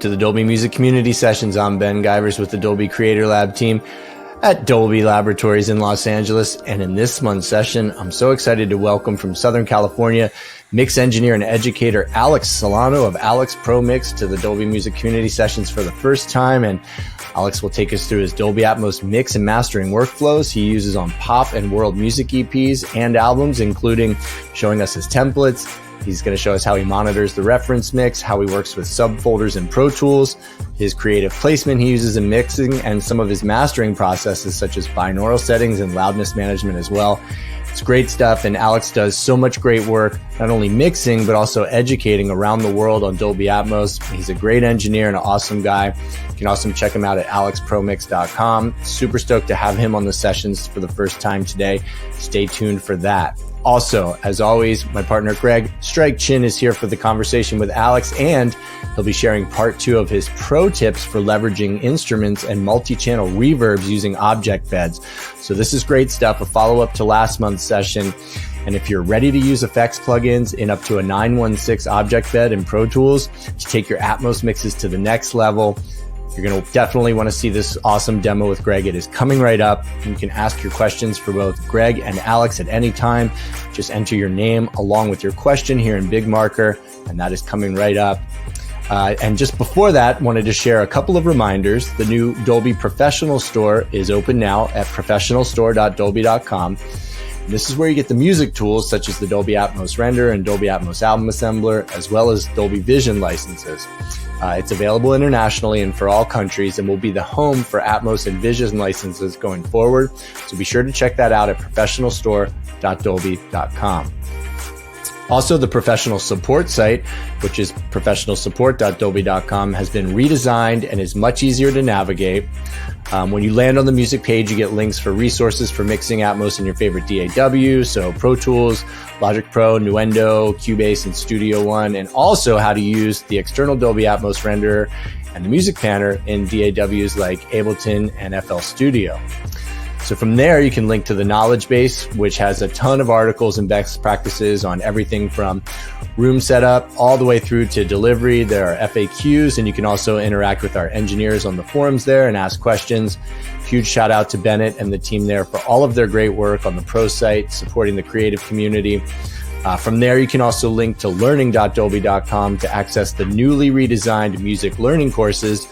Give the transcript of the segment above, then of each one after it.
to the Dolby Music Community Sessions. I'm Ben Givers with the Dolby Creator Lab team at Dolby Laboratories in Los Angeles. And in this month's session, I'm so excited to welcome from Southern California, mix engineer and educator Alex Solano of Alex Pro Mix to the Dolby Music Community Sessions for the first time. And Alex will take us through his Dolby Atmos mix and mastering workflows he uses on pop and world music EPs and albums, including showing us his templates. He's going to show us how he monitors the reference mix, how he works with subfolders in Pro Tools, his creative placement he uses in mixing, and some of his mastering processes such as binaural settings and loudness management as well. It's great stuff, and Alex does so much great work, not only mixing, but also educating around the world on Dolby Atmos. He's a great engineer and an awesome guy. You can also check him out at alexpromix.com. Super stoked to have him on the sessions for the first time today. Stay tuned for that. Also, as always, my partner Greg Stryke Chin is here for the conversation with Alex, and he'll be sharing part 2 of his pro tips for leveraging instruments and multi-channel reverbs using object beds. So this is great stuff, a follow-up to last month's session. And if you're ready to use effects plugins in up to a 916 object bed in Pro Tools to take your Atmos mixes to the next level, you're going to definitely want to see this awesome demo with Greg. It is coming right up. You can ask your questions for both Greg and Alex at any time. Just enter your name along with your question here in big marker, and that is coming right up. And just before that, wanted to share a couple of reminders. The new Dolby Professional Store is open now at professionalstore.dolby.com. This is where you get the music tools such as the Dolby Atmos Render and Dolby Atmos Album Assembler, as well as Dolby Vision licenses. It's available internationally and for all countries, and will be the home for Atmos and Vision licenses going forward. So be sure to check that out at professionalstore.dolby.com. Also, the professional support site, which is professionalsupport.dolby.com, has been redesigned and is much easier to navigate. When you land on the music page, you get links for resources for mixing Atmos in your favorite DAW, so Pro Tools, Logic Pro, Nuendo, Cubase, and Studio One, and also how to use the external Dolby Atmos renderer and the music panner in DAWs like Ableton and FL Studio. So from there, you can link to the knowledge base, which has a ton of articles and best practices on everything from room setup all the way through to delivery. There are FAQs, and you can also interact with our engineers on the forums there and ask questions. Huge shout out to Bennett and the team there for all of their great work on the pro site, supporting the creative community. From there, you can also link to learning.dolby.com to access the newly redesigned music learning courses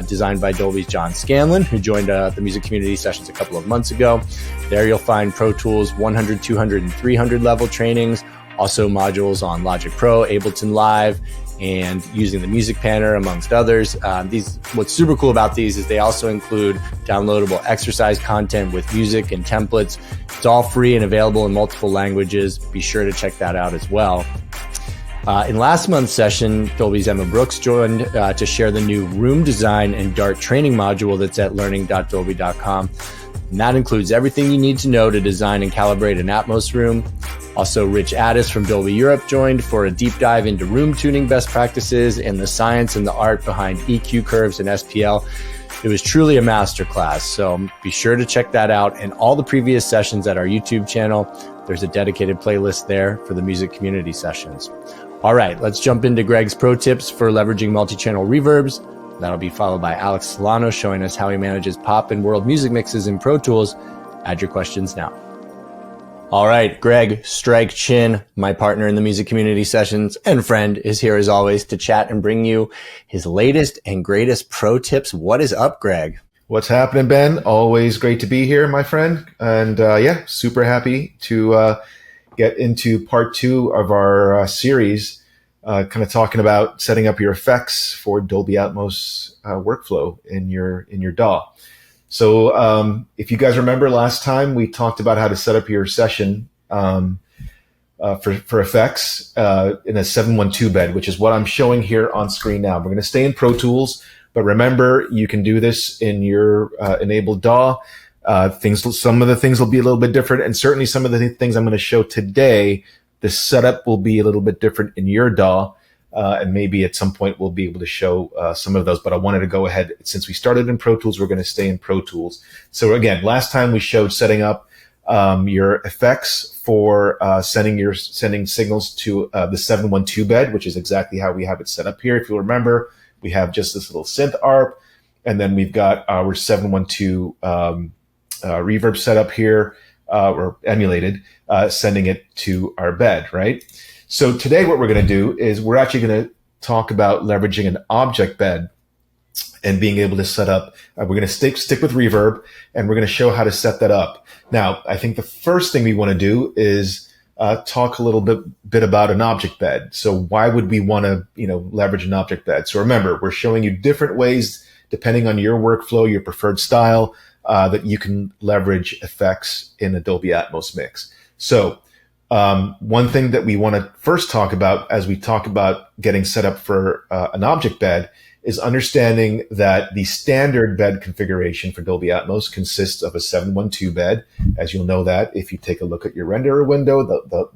designed by Dolby's John Scanlon, who joined the Music Community Sessions a couple of months ago. There you'll find Pro Tools 100, 200, and 300 level trainings, also modules on Logic Pro, Ableton Live, and using the music panner, amongst others. What's super cool about these is they also include downloadable exercise content with music and templates. It's all free and available in multiple languages. Be sure to check that out as well. In last month's session, Dolby's Emma Brooks joined to share the new room design and Dart training module that's at learning.dolby.com. And that includes everything you need to know to design and calibrate an Atmos room. Also, Rich Addis from Dolby Europe joined for a deep dive into room tuning best practices and the science and the art behind EQ curves and SPL. It was truly a masterclass, so be sure to check that out and all the previous sessions at our YouTube channel. There's a dedicated playlist there for the Music Community Sessions. All right, let's jump into Greg's pro tips for leveraging multi-channel reverbs. That'll be followed by Alex Solano showing us how he manages pop and world music mixes in Pro Tools. Add your questions now. All right, Greg Stryke Chin, my partner in the Music Community Sessions and friend, is here as always to chat and bring you his latest and greatest pro tips. What is up, Greg? What's happening, Ben? Always great to be here, my friend. And super happy to get into part 2 of our series, kind of talking about setting up your effects for Dolby Atmos workflow in your DAW. So if you guys remember last time, we talked about how to set up your session for effects in a 712 bed, which is what I'm showing here on screen now. We're going to stay in Pro Tools, but remember, you can do this in your enabled DAW. Some of the things will be a little bit different, and certainly some of the things I'm going to show today, the setup will be a little bit different in your DAW. And maybe at some point we'll be able to show some of those, but I wanted to go ahead. Since we started in Pro Tools, we're going to stay in Pro Tools. So again, last time we showed setting up your effects for sending signals to the 712 bed, which is exactly how we have it set up here. If you'll remember, we have just this little synth ARP, and then we've got our 712 reverb set up here, or emulated, sending it to our bed, right? So today what we're going to do is we're actually going to talk about leveraging an object bed and being able to set up, we're going to stick with reverb, and we're going to show how to set that up. Now, I think the first thing we want to do is talk a little bit about an object bed. So why would we want to, leverage an object bed? So remember, we're showing you different ways, depending on your workflow, your preferred style, that you can leverage effects in a Dolby Atmos mix. So one thing that we want to first talk about as we talk about getting set up for an object bed is understanding that the standard bed configuration for Dolby Atmos consists of a 712 bed. As you'll know that if you take a look at your renderer window,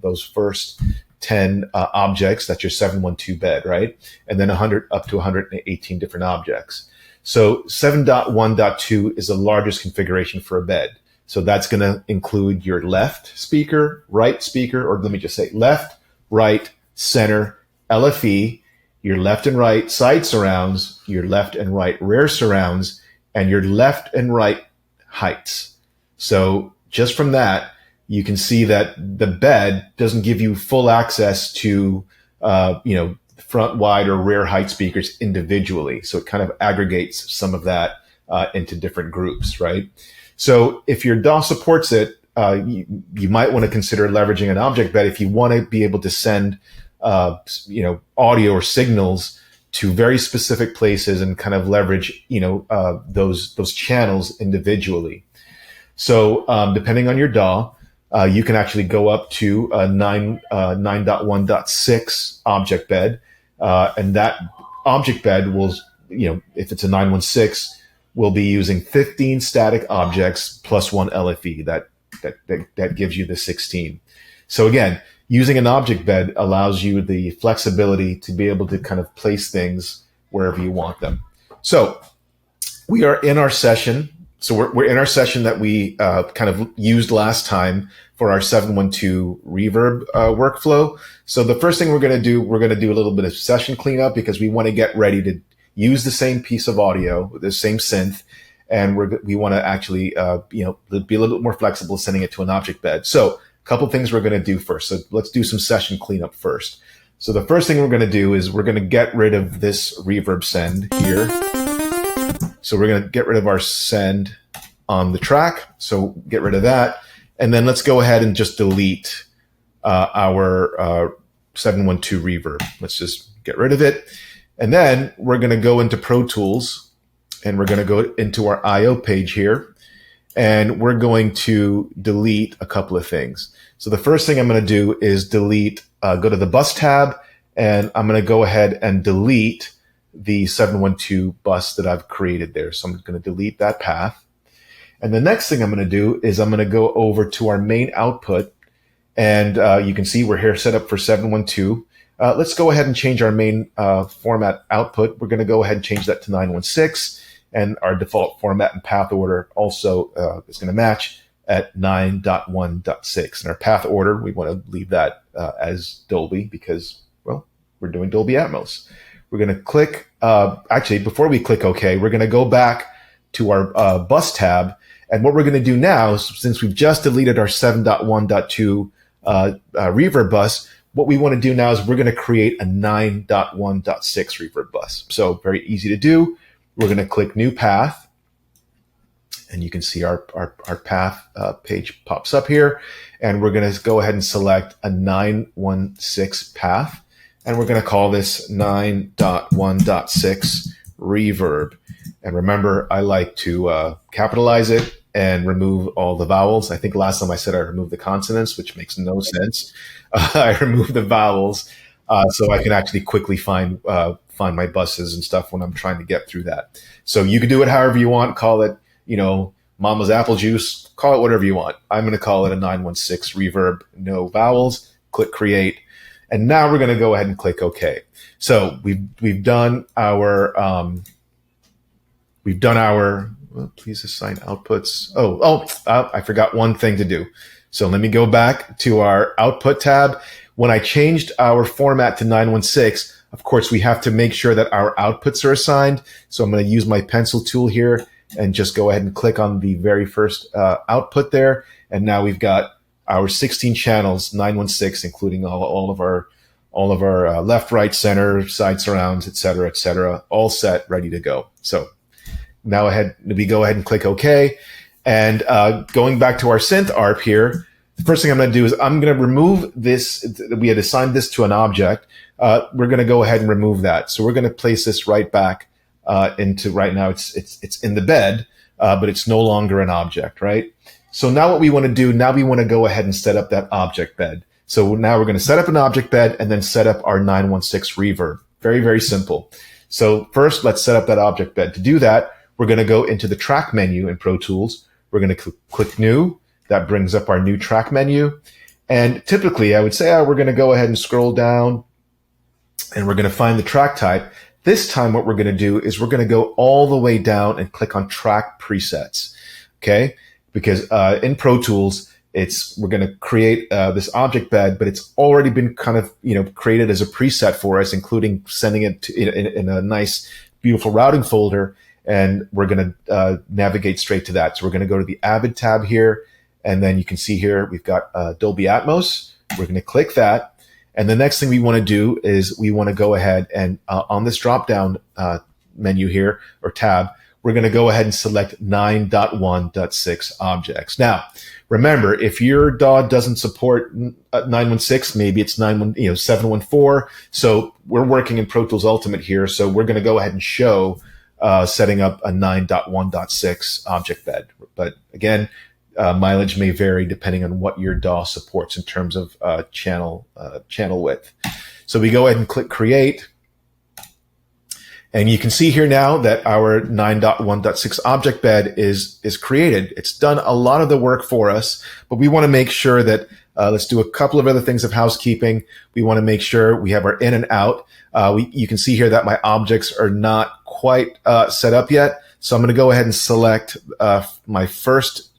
those first 10 objects, that's your 712 bed, right? And then 100 up to 118 different objects. So 7.1.2 is the largest configuration for a bed. So that's going to include your left speaker, right speaker, or let me just say left, right, center, LFE, your left and right side surrounds, your left and right rear surrounds, and your left and right heights. So just from that, you can see that the bed doesn't give you full access to, front wide or rear height speakers individually. So it kind of aggregates some of that into different groups, right? So if your DAW supports it, you might want to consider leveraging an object bed if you want to be able to send audio or signals to very specific places and kind of leverage, those channels individually. So depending on your DAW, you can actually go up to a 9.1.6 object bed, and that object bed will, if it's a 916, will be using 15 static objects plus one LFE. That gives you the 16. So again, using an object bed allows you the flexibility to be able to kind of place things wherever you want them. So we are in our session. So we're in our session that we kind of used last time for our 712 reverb workflow. So the first thing we're going to do a little bit of session cleanup because we want to get ready to use the same piece of audio, the same synth, and we want to actually be a little bit more flexible sending it to an object bed. So a couple things we're going to do first. So let's do some session cleanup first. So the first thing we're going to do is we're going to get rid of this reverb send here. So we're going to get rid of our send on the track. So get rid of that. And then let's go ahead and just delete our 712 reverb. Let's just get rid of it. And then we're going to go into Pro Tools and we're going to go into our IO page here. And we're going to delete a couple of things. So the first thing I'm going to do is delete, go to the bus tab, and I'm going to go ahead and delete the 712 bus that I've created there. So I'm going to delete that path. And the next thing I'm going to do is I'm going to go over to our main output. And you can see we're here set up for 712. Let's go ahead and change our main format output. We're going to go ahead and change that to 916. And our default format and path order also is going to match at 9.1.6. And our path order, we want to leave that as Dolby because, well, we're doing Dolby Atmos. We're going to click, actually, before we click OK, we're going to go back to our bus tab. And what we're going to do now, since we've just deleted our 7.1.2 reverb bus, what we want to do now is we're going to create a 9.1.6 reverb bus. So very easy to do. We're going to click New Path, and you can see our path page pops up here. And we're going to go ahead and select a 916 path, and we're going to call this 9.1.6 reverb. And remember, I like to capitalize it and remove all the vowels. I think last time I said I removed the consonants, which makes no sense. I removed the vowels so I can actually quickly find my buses and stuff when I'm trying to get through that. So you can do it however you want. Call it, Mama's apple juice. Call it whatever you want. I'm going to call it a 916 reverb, no vowels. Click create. And now we're going to go ahead and click OK. So we've done our well, please assign outputs. I forgot one thing to do. So let me go back to our output tab. When I changed our format to 916, Of course, we have to make sure that our outputs are assigned. So I'm going to use my pencil tool here and just go ahead and click on the very first output there. And now we've got our 16 channels, 916, including all of our left, right, center, side surrounds, et cetera, all set, ready to go. So now we go ahead and click OK. And going back to our synth ARP here, the first thing I'm going to do is I'm going to remove this. We had assigned this to an object. We're going to go ahead and remove that. So we're going to place this right back into, right now it's in the bed, but it's no longer an object, right? So now what we want to do, now we want to go ahead and set up that object bed. So now we're going to set up an object bed and then set up our 916 reverb. Very, very simple. So first, let's set up that object bed. To do that, we're going to go into the track menu in Pro Tools. We're going to click New. That brings up our new track menu. And typically, I would say we're going to go ahead and scroll down and we're going to find the track type. This time, what we're going to do is we're going to go all the way down and click on Track Presets, okay? Because in Pro Tools, we're going to create this object bed, but it's already been kind of created as a preset for us, including sending it in a nice, beautiful routing folder, and we're going to navigate straight to that. So we're going to go to the Avid tab here, and then you can see here we've got Dolby Atmos. We're going to click that. And the next thing we want to do is we want to go ahead and on this drop-down menu here, or tab, we're going to go ahead and select 9.1.6 objects. Now, remember, if your DAW doesn't support 916, maybe it's 714. So we're working in Pro Tools Ultimate here, so we're going to go ahead and show setting up a 9.1.6 object bed. But again, mileage may vary depending on what your DAW supports in terms of channel width. So we go ahead and click Create. And you can see here now that our 9.1.6 object bed is created. It's done a lot of the work for us, but we want to make sure that, let's do a couple of other things of housekeeping. We want to make sure we have our in and out. You can see here that my objects are not quite set up yet. So I'm going to go ahead and select my first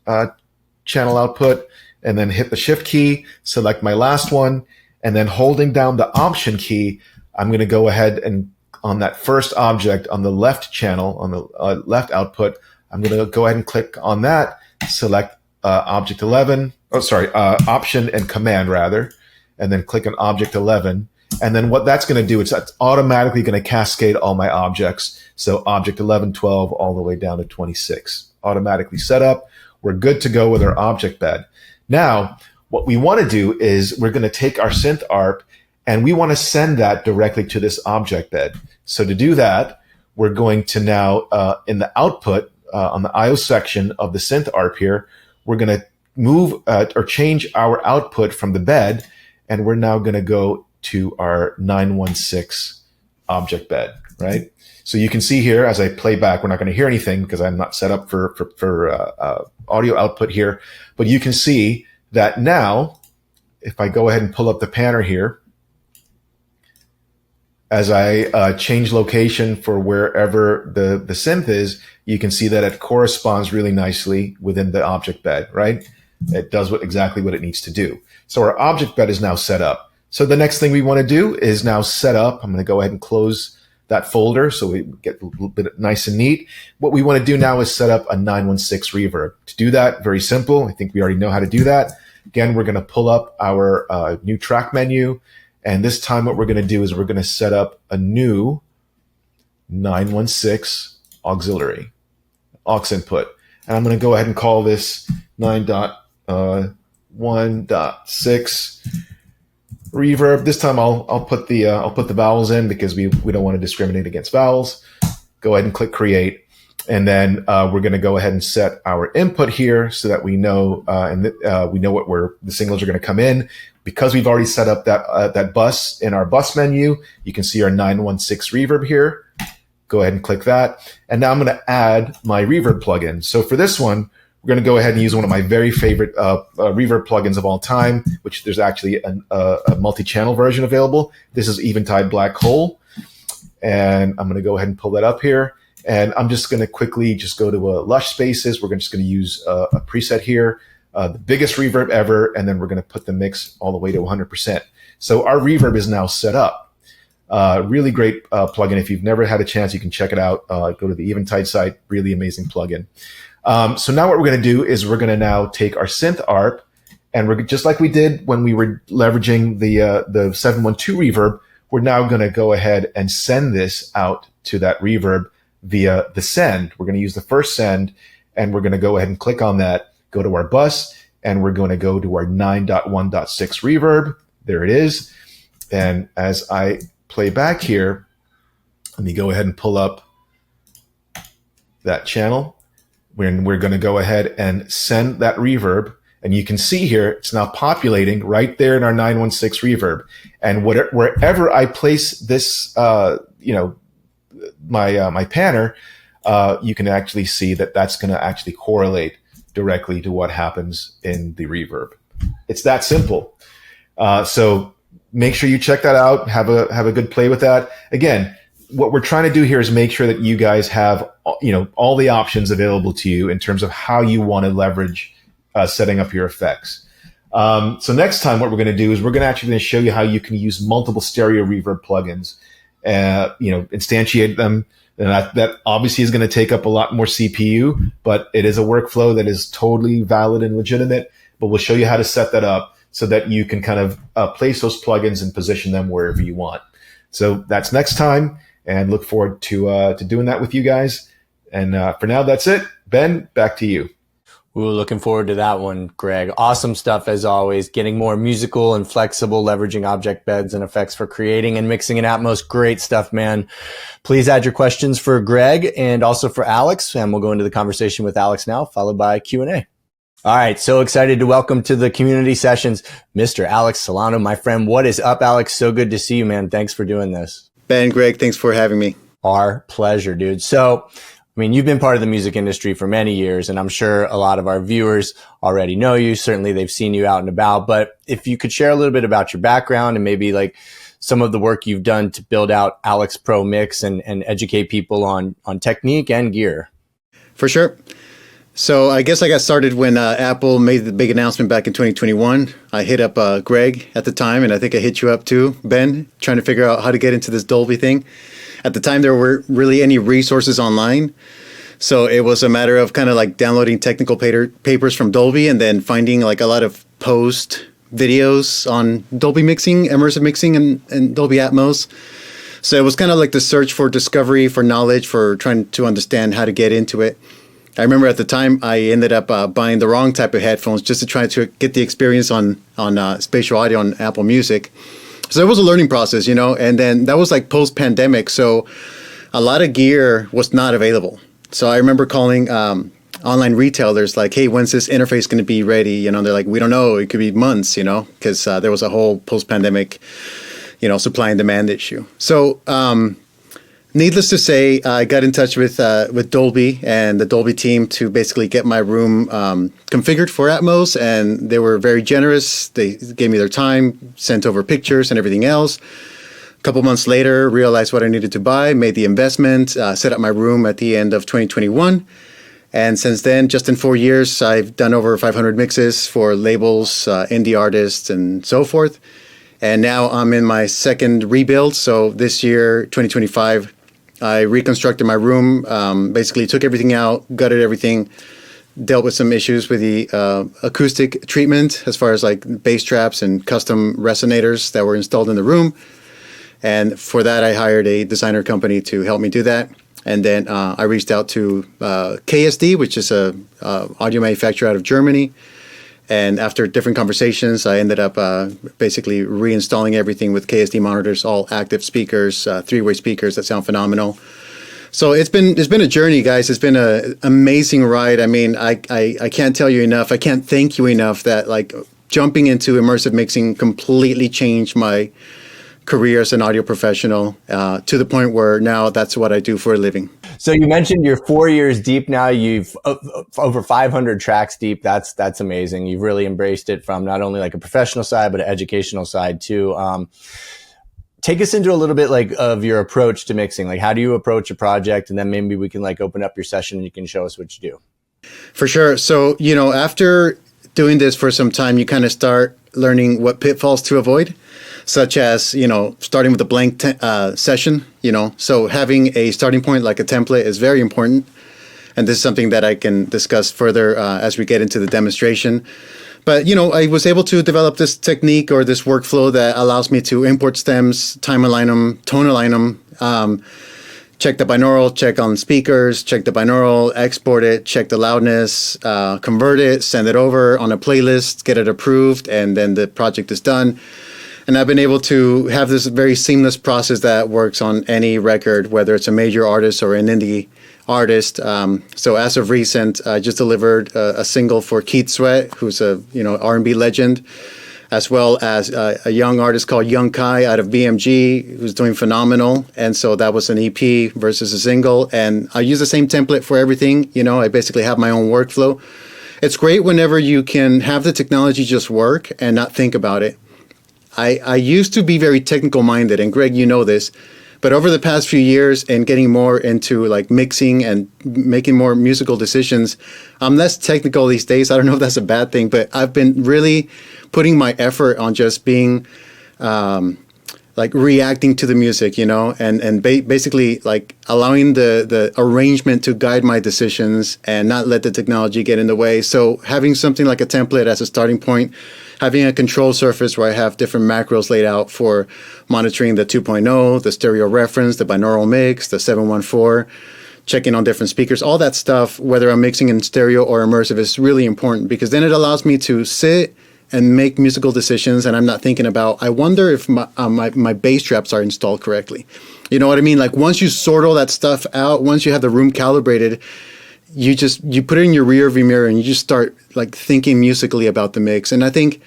channel output and then hit the Shift key, select my last one, and then holding down the Option key, I'm going to go ahead and on that first object on the left channel, on the left output, I'm going to go ahead and click on that, select Option and Command rather, and then click on Object 11. And then what that's going to do is that's automatically going to cascade all my objects. So Object 11, 12, all the way down to 26. Automatically set up. We're good to go with our object bed. Now, what we want to do is we're going to take our synth ARP and we want to send that directly to this object bed. So to do that, we're going to now, in the output, on the IO section of the synth ARP here, we're going to move or change our output from the bed, and we're now going to go to our 916 object bed, right? So you can see here as I play back, we're not going to hear anything because I'm not set up for audio output here, but you can see that now, if I go ahead and pull up the panner here, as I change location for wherever the synth is, you can see that it corresponds really nicely within the object bed, right? It does exactly what it needs to do. So our object bed is now set up. So the next thing we want to do is now set up. I'm going to go ahead and close that folder so we get a little bit nice and neat. What we want to do now is set up a 916 reverb. To do that, very simple. I think we already know how to do that. Again, we're going to pull up our new track menu. And this time what we're going to do is we're going to set up a new 916 auxiliary, aux input. And I'm going to go ahead and call this 9.1.6 reverb. This time I'll put the vowels in because we don't want to discriminate against vowels. Go ahead and click Create. And then we're going to go ahead and set our input here so that we know we know what the signals are going to come in. Because we've already set up that bus in our bus menu, you can see our 916 reverb here. Go ahead and click that. And now I'm going to add my reverb plugin. So for this one, we're going to go ahead and use one of my very favorite reverb plugins of all time, which there's actually a multi-channel version available. This is Eventide Black Hole. And I'm going to go ahead and pull that up here. And I'm just going to quickly just go to Lush Spaces. We're just going to use a preset here, the biggest reverb ever, and then we're going to put the mix all the way to 100%. So our reverb is now set up. Really great plugin. If you've never had a chance, you can check it out. Go to the Eventide site. Really amazing plugin. So now what we're going to do is we're going to now take our synth ARP, and we're just like we did when we were leveraging the 712 reverb. We're now going to go ahead and send this out to that reverb via the send. We're going to use the first send, and we're going to go ahead and click on that, go to our bus, and we're going to go to our 9.1.6 reverb. There it is. And as I play back here, let me go ahead and pull up that channel. We're going to go ahead and send that reverb. And you can see here, it's now populating right there in our 916 reverb. And wherever I place this, my panner, you can actually see that that's going to actually correlate directly to what happens in the reverb. It's that simple. So make sure you check that out. Have a good play with that. Again, what we're trying to do here is make sure that you guys have, all the options available to you in terms of how you want to leverage setting up your effects. So next time, what we're going to do is we're going to actually show you how you can use multiple stereo reverb plugins, instantiate them. And that obviously is going to take up a lot more CPU, but it is a workflow that is totally valid and legitimate. But we'll show you how to set that up so that you can kind of place those plugins and position them wherever you want. So that's next time, and look forward to doing that with you guys. And for now, that's it. Ben, back to you. We were looking forward to that one, Greg. Awesome stuff as always. Getting more musical and flexible, leveraging object beds and effects for creating and mixing in Atmos. Great stuff, man. Please add your questions for Greg and also for Alex, and we'll go into the conversation with Alex now, followed by Q&A. All right, so excited to welcome to the community sessions, Mr. Alex Solano, my friend. What is up, Alex? So good to see you, man. Thanks for doing this. Ben, Greg, thanks for having me. Our pleasure, dude. So, you've been part of the music industry for many years, and I'm sure a lot of our viewers already know you. Certainly they've seen you out and about, but if you could share a little bit about your background and maybe like some of the work you've done to build out Alex Pro Mix and educate people on technique and gear. For sure. So I guess I got started when Apple made the big announcement back in 2021. I hit up Greg at the time, and I think I hit you up too, Ben, trying to figure out how to get into this Dolby thing. At the time, there weren't really any resources online. So it was a matter of kind of like downloading technical papers from Dolby and then finding like a lot of post videos on Dolby mixing, immersive mixing, and Dolby Atmos. So it was kind of like the search for discovery, for knowledge, for trying to understand how to get into it. I remember at the time I ended up buying the wrong type of headphones just to try to get the experience on spatial audio on Apple Music. So it was a learning process, and then that was like post-pandemic. So a lot of gear was not available. So I remember calling online retailers like, hey, when's this interface going to be ready? They're like, we don't know. It could be months, because there was a whole post-pandemic, supply and demand issue. So needless to say, I got in touch with Dolby and the Dolby team to basically get my room configured for Atmos, and they were very generous. They gave me their time, sent over pictures and everything else. A couple months later, realized what I needed to buy, made the investment, set up my room at the end of 2021. And since then, just in 4 years, I've done over 500 mixes for labels, indie artists, and so forth. And now I'm in my second rebuild. So this year, 2025, I reconstructed my room, basically took everything out, gutted everything, dealt with some issues with the acoustic treatment as far as like bass traps and custom resonators that were installed in the room. And for that, I hired a designer company to help me do that. And then I reached out to KSD, which is a audio manufacturer out of Germany. And after different conversations, I ended up basically reinstalling everything with KSD monitors, all active speakers, three-way speakers that sound phenomenal. So it's been a journey, guys. It's been an amazing ride. I can't tell you enough. I can't thank you enough that like jumping into immersive mixing completely changed my career as an audio professional to the point where now that's what I do for a living. So you mentioned you're 4 years deep now. You've over 500 tracks deep. That's amazing. You've really embraced it from not only like a professional side, but an educational side too. Take us into a little bit like of your approach to mixing. Like how do you approach a project? And then maybe we can like open up your session and you can show us what you do. For sure. So, after doing this for some time, you kind of start learning what pitfalls to avoid. such as, starting with a blank session, So having a starting point like a template is very important. And this is something that I can discuss further as we get into the demonstration. But, I was able to develop this technique or this workflow that allows me to import stems, time align them, tone align them, check the binaural, check on speakers, check the binaural, export it, check the loudness, convert it, send it over on a playlist, get it approved, and then the project is done. And I've been able to have this very seamless process that works on any record, whether it's a major artist or an indie artist. So as of recent, I just delivered a single for Keith Sweat, who's a R&B legend, as well as a young artist called Young Kai out of BMG, who's doing phenomenal. And so that was an EP versus a single. And I use the same template for everything. I basically have my own workflow. It's great whenever you can have the technology just work and not think about it. I used to be very technical minded, and Greg, you know this. But over the past few years and getting more into like mixing and making more musical decisions, I'm less technical these days. I don't know if that's a bad thing, but I've been really putting my effort on just being like reacting to the music, and basically like allowing the arrangement to guide my decisions and not let the technology get in the way. So having something like a template as a starting point, having a control surface where I have different macros laid out for monitoring the 2.0, the stereo reference, the binaural mix, the 714, checking on different speakers, all that stuff, whether I'm mixing in stereo or immersive, is really important because then it allows me to sit and make musical decisions, and I'm not thinking about, I wonder if my bass traps are installed correctly. You know what I mean? Like once you sort all that stuff out, once you have the room calibrated, you put it in your rear view mirror and you just start like thinking musically about the mix. And I think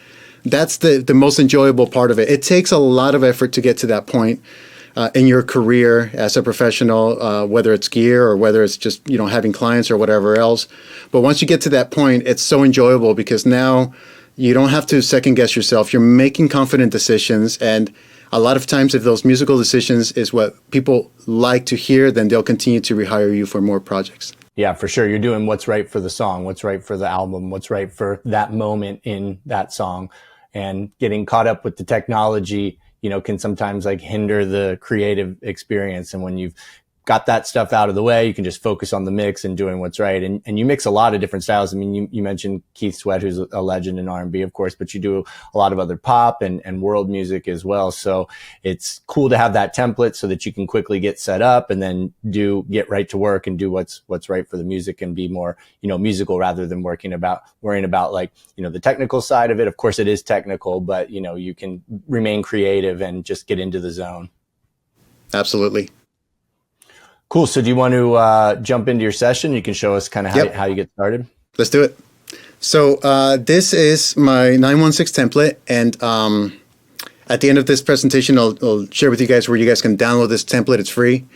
that's the most enjoyable part of it. It takes a lot of effort to get to that point in your career as a professional, whether it's gear or whether it's just, having clients or whatever else. But once you get to that point, it's so enjoyable because now you don't have to second guess yourself. You're making confident decisions. And a lot of times if those musical decisions is what people like to hear, then they'll continue to rehire you for more projects. Yeah, for sure. You're doing what's right for the song, what's right for the album, what's right for that moment in that song. And getting caught up with the technology, can sometimes like hinder the creative experience. And when you've got that stuff out of the way, you can just focus on the mix and doing what's right. And you mix a lot of different styles. I mean, you mentioned Keith Sweat, who's a legend in R&B, of course, but you do a lot of other pop and world music as well. So it's cool to have that template so that you can quickly get set up and then get right to work and do what's right for the music and be more, musical rather than worrying about like, the technical side of it. Of course it is technical, but you can remain creative and just get into the zone. Absolutely. Cool. So do you want to jump into your session? You can show us kind of how you get started. Let's do it. So this is my 916 template. And at the end of this presentation, I'll share with you guys where you guys can download this template. It's free.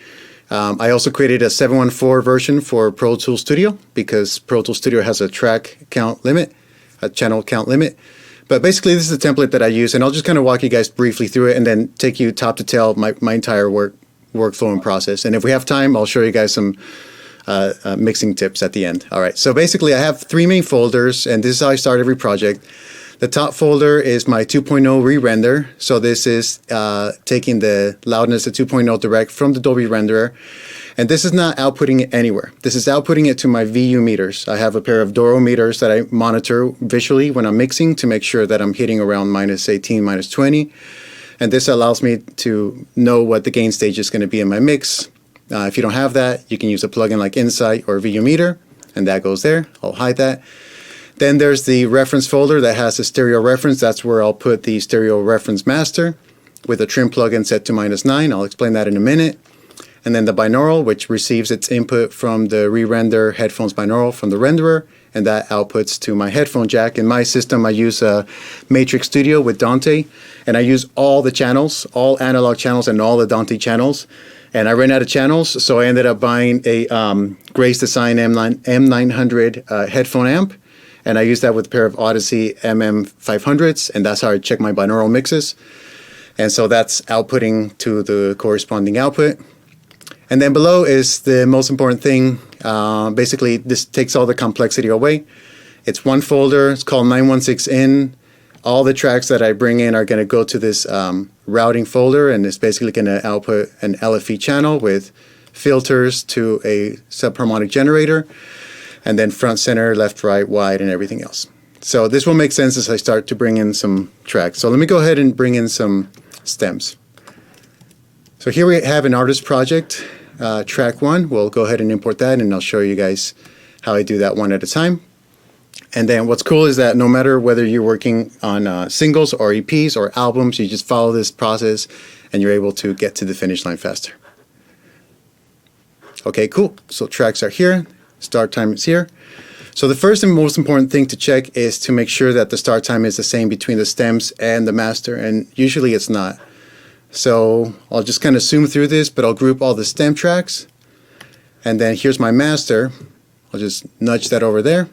I also created a 714 version for Pro Tools Studio because Pro Tools Studio has a track count limit, a channel count limit. But basically, this is the template that I use. And I'll just kind of walk you guys briefly through it and then take you top to tail my entire workflow and process. And if we have time, I'll show you guys some mixing tips at the end. All right. So basically, I have three main folders, and this is how I start every project. The top folder is my 2.0 re-render. So this is taking the loudness of 2.0 direct from the Dolby renderer. And this is not outputting it anywhere. This is outputting it to my VU meters. I have a pair of Doro meters that I monitor visually when I'm mixing to make sure that I'm hitting around minus 18, minus 20. And this allows me to know what the gain stage is going to be in my mix. If you don't have that, you can use a plugin like Insight or VU Meter, and that goes there. I'll hide that. Then there's the reference folder that has the stereo reference. That's where I'll put the stereo reference master with a trim plugin set to -9. I'll explain that in a minute. And then the binaural, which receives its input from the re-render headphones binaural from the renderer, and that outputs to my headphone jack. In my system, I use Matrix Studio with Dante, and I use all the channels, all analog channels and all the Dante channels. And I ran out of channels, so I ended up buying a Grace Design M900 headphone amp, and I used that with a pair of Odyssey MM500s, and that's how I check my binaural mixes. And so that's outputting to the corresponding output. And then below is the most important thing. Basically, this takes all the complexity away. It's one folder. It's called 916 in. all the tracks that I bring in are going to go to this routing folder, and it's basically going to output an LFE channel with filters to a subharmonic generator, and then front, center, left, right, wide, and everything else. So this will make sense as I start to bring in some tracks. So let me go ahead and bring in some stems. So here we have an artist project, track 1. We'll go ahead and import that, and I'll show you guys how I do that one at a time. And then what's cool is that no matter whether you're working on singles or EPs or albums, you just follow this process and you're able to get to the finish line faster. Okay, cool. So tracks are here. Start time is here. So the first and most important thing to check is to make sure that the start time is the same between the stems and the master, and usually it's not. So I'll just kind of zoom through this, but I'll group all the stem tracks. And then here's my master. I'll just nudge that over there.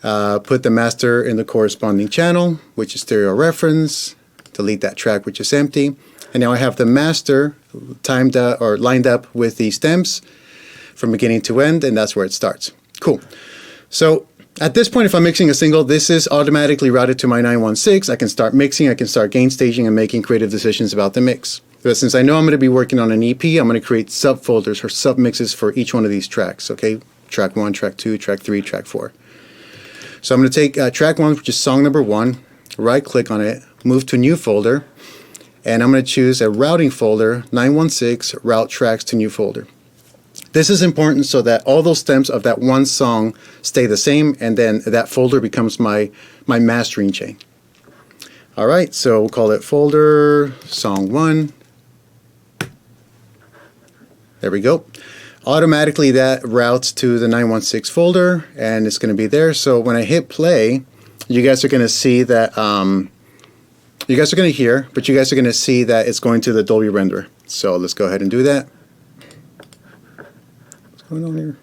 Put the master in the corresponding channel, which is stereo reference. Delete that track, which is empty. And now I have the master timed or lined up with the stems from beginning to end, and that's where it starts. Cool. So at this point, if I'm mixing a single, this is automatically routed to my 916. I can start mixing, I can start gain staging and making creative decisions about the mix. But since I know I'm going to be working on an EP, I'm going to create subfolders or submixes for each one of these tracks. Okay, track 1, track 2, track 3, track 4. So I'm going to take track 1, which is song number 1, right click on it, move to new folder, and I'm going to choose a routing folder, 916, route tracks to new folder. This is important so that all those stems of that one song stay the same, and then that folder becomes my mastering chain. All right, so we'll call it folder song 1. There we go. Automatically that routes to the 916 folder, and it's going to be there. So when I hit play, you guys are going to see that, you guys are going to hear, but you guys are going to see that it's going to the Dolby renderer. So let's go ahead and do that. What's going on here?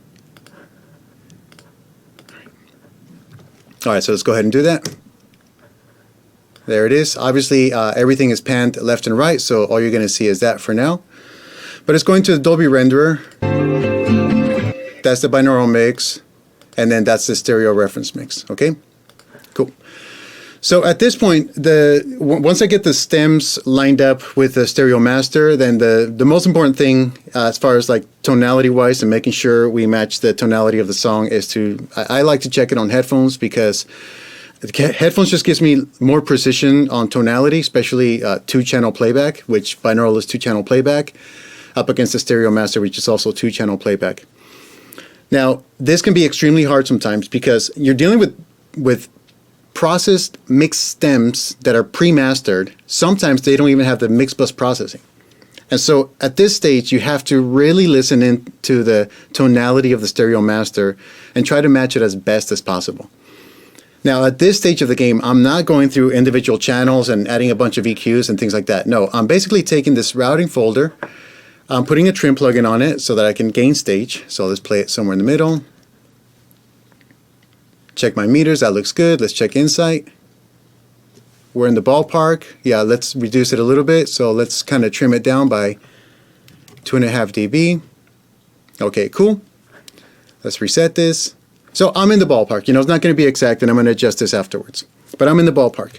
All right, so let's go ahead and do that. There it is. Obviously, everything is panned left and right, so all you're going to see is that for now. But it's going to the Dolby renderer. That's the binaural mix, and then that's the stereo reference mix. Okay, cool. So at this point, once I get the stems lined up with the stereo master, then the most important thing as far as like tonality wise and making sure we match the tonality of the song is I like to check it on headphones, because headphones just gives me more precision on tonality, especially 2-channel playback, which binaural is 2-channel playback, up against the stereo master, which is also 2-channel playback. Now, this can be extremely hard sometimes because you're dealing with processed mixed stems that are pre-mastered. Sometimes they don't even have the mix bus processing. And so at this stage, you have to really listen into the tonality of the stereo master and try to match it as best as possible. Now, at this stage of the game, I'm not going through individual channels and adding a bunch of EQs and things like that. No, I'm basically taking this routing folder, I'm putting a trim plugin on it so that I can gain stage. So let's play it somewhere in the middle. Check my meters, that looks good. Let's check insight. We're in the ballpark. Yeah, let's reduce it a little bit. So let's kind of trim it down by 2.5 dB. Okay, cool. Let's reset this. So I'm in the ballpark. You know, it's not going to be exact, and I'm going to adjust this afterwards. But I'm in the ballpark.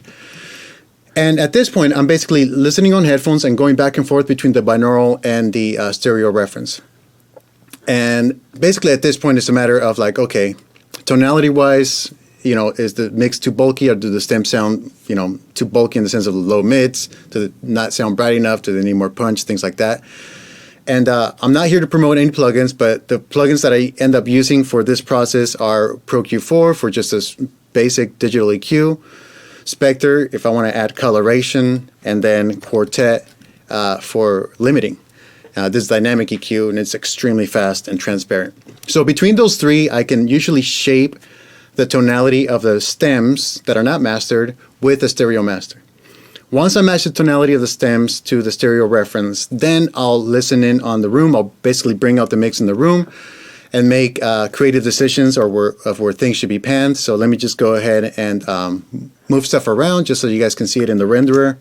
And at this point, I'm basically listening on headphones and going back and forth between the binaural and the stereo reference. And basically at this point, it's a matter of like, okay, tonality-wise, you know, is the mix too bulky, or do the stems sound, you know, too bulky in the sense of the low mids? Do they not sound bright enough? Do they need more punch? Things like that. And I'm not here to promote any plugins, but the plugins that I end up using for this process are Pro Q4 for just a basic digital EQ, Spectre if I want to add coloration, and then Quartet for limiting. This is dynamic EQ, and it's extremely fast and transparent. So between those three, I can usually shape the tonality of the stems that are not mastered with the stereo master. Once I match the tonality of the stems to the stereo reference, then I'll listen in on the room. I'll basically bring out the mix in the room and make creative decisions of where things should be panned. So let me just go ahead and move stuff around just so you guys can see it in the renderer.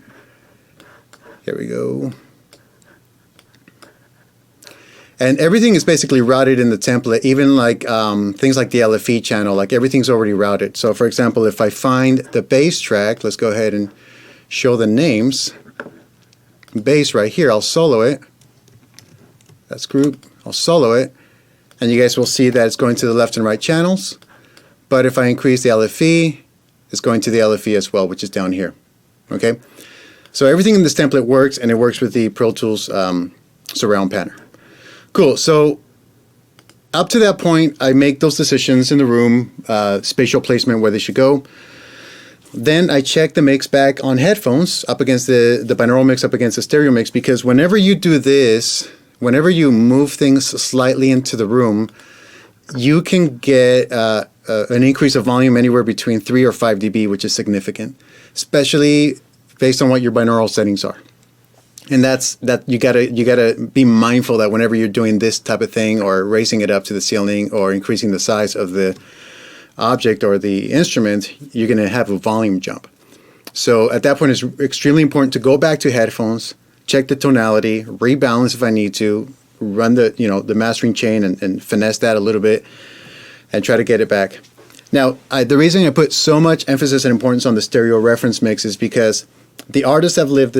Here we go. And everything is basically routed in the template, even like things like the LFE channel, like everything's already routed. So for example, if I find the bass track, let's go ahead and show the names. Bass right here, I'll solo it. That's group, I'll solo it. And you guys will see that it's going to the left and right channels. But if I increase the LFE, it's going to the LFE as well, which is down here. Okay? So everything in this template works, and it works with the Pro Tools surround panner. Cool. So up to that point, I make those decisions in the room, spatial placement, where they should go. Then I check the mix back on headphones up against the binaural mix up against the stereo mix, because whenever you do this, whenever you move things slightly into the room, you can get an increase of volume anywhere between 3 or 5 dB, which is significant, especially based on what your binaural settings are. And that's you gotta be mindful that whenever you're doing this type of thing, or raising it up to the ceiling, or increasing the size of the object or the instrument, you're gonna have a volume jump. So at that point, it's extremely important to go back to headphones, check the tonality, rebalance if I need to, run the mastering chain and finesse that a little bit, and try to get it back. Now, the reason I put so much emphasis and importance on the stereo reference mix is because the artists have lived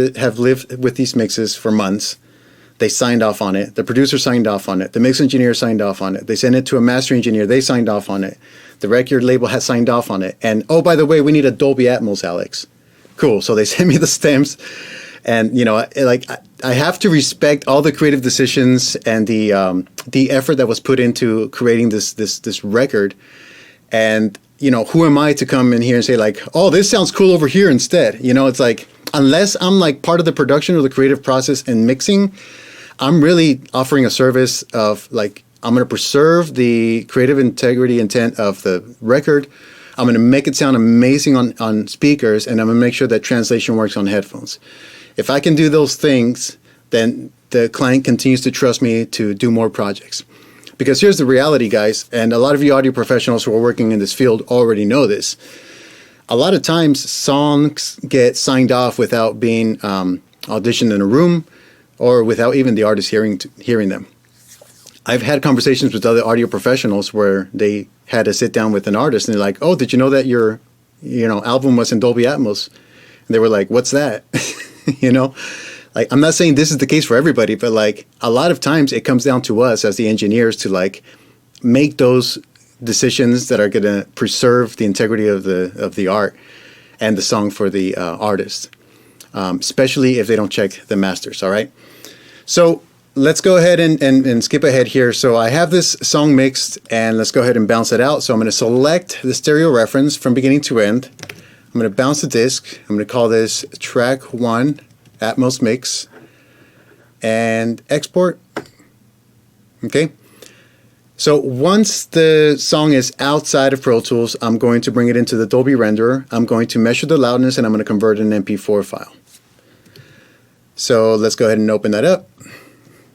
with these mixes for months. They signed off on it. The producer signed off on it. The mix engineer signed off on it. They sent it to a master engineer. They signed off on it. The record label has signed off on it. And oh, by the way, we need a Dolby Atmos, Alex. Cool. So they sent me the stems, and I have to respect all the creative decisions and the effort that was put into creating this record. And who am I to come in here and say like, oh, this sounds cool over here instead? It's like, unless I'm like part of the production or the creative process and mixing, I'm really offering a service of like, I'm going to preserve the creative integrity intent of the record. I'm going to make it sound amazing on speakers, and I'm going to make sure that translation works on headphones. If I can do those things, then the client continues to trust me to do more projects. Because here's the reality, guys, and a lot of you audio professionals who are working in this field already know this. A lot of times songs get signed off without being auditioned in a room, or without even the artist hearing them. I've had conversations with other audio professionals where they had to sit down with an artist and they're like, oh, did you know that your album was in Dolby Atmos? And they were like, what's that? Like, I'm not saying this is the case for everybody, but like a lot of times it comes down to us as the engineers to like make those decisions that are going to preserve the integrity of the art and the song for the artist, especially if they don't check the masters. All right. So let's go ahead and skip ahead here. So I have this song mixed, and let's go ahead and bounce it out. So I'm going to select the stereo reference from beginning to end. I'm going to bounce the disc. I'm going to call this track 1 Atmos mix and export. Okay. So once the song is outside of Pro Tools, I'm going to bring it into the Dolby renderer. I'm going to measure the loudness, and I'm going to convert it in an MP4 file. So let's go ahead and open that up.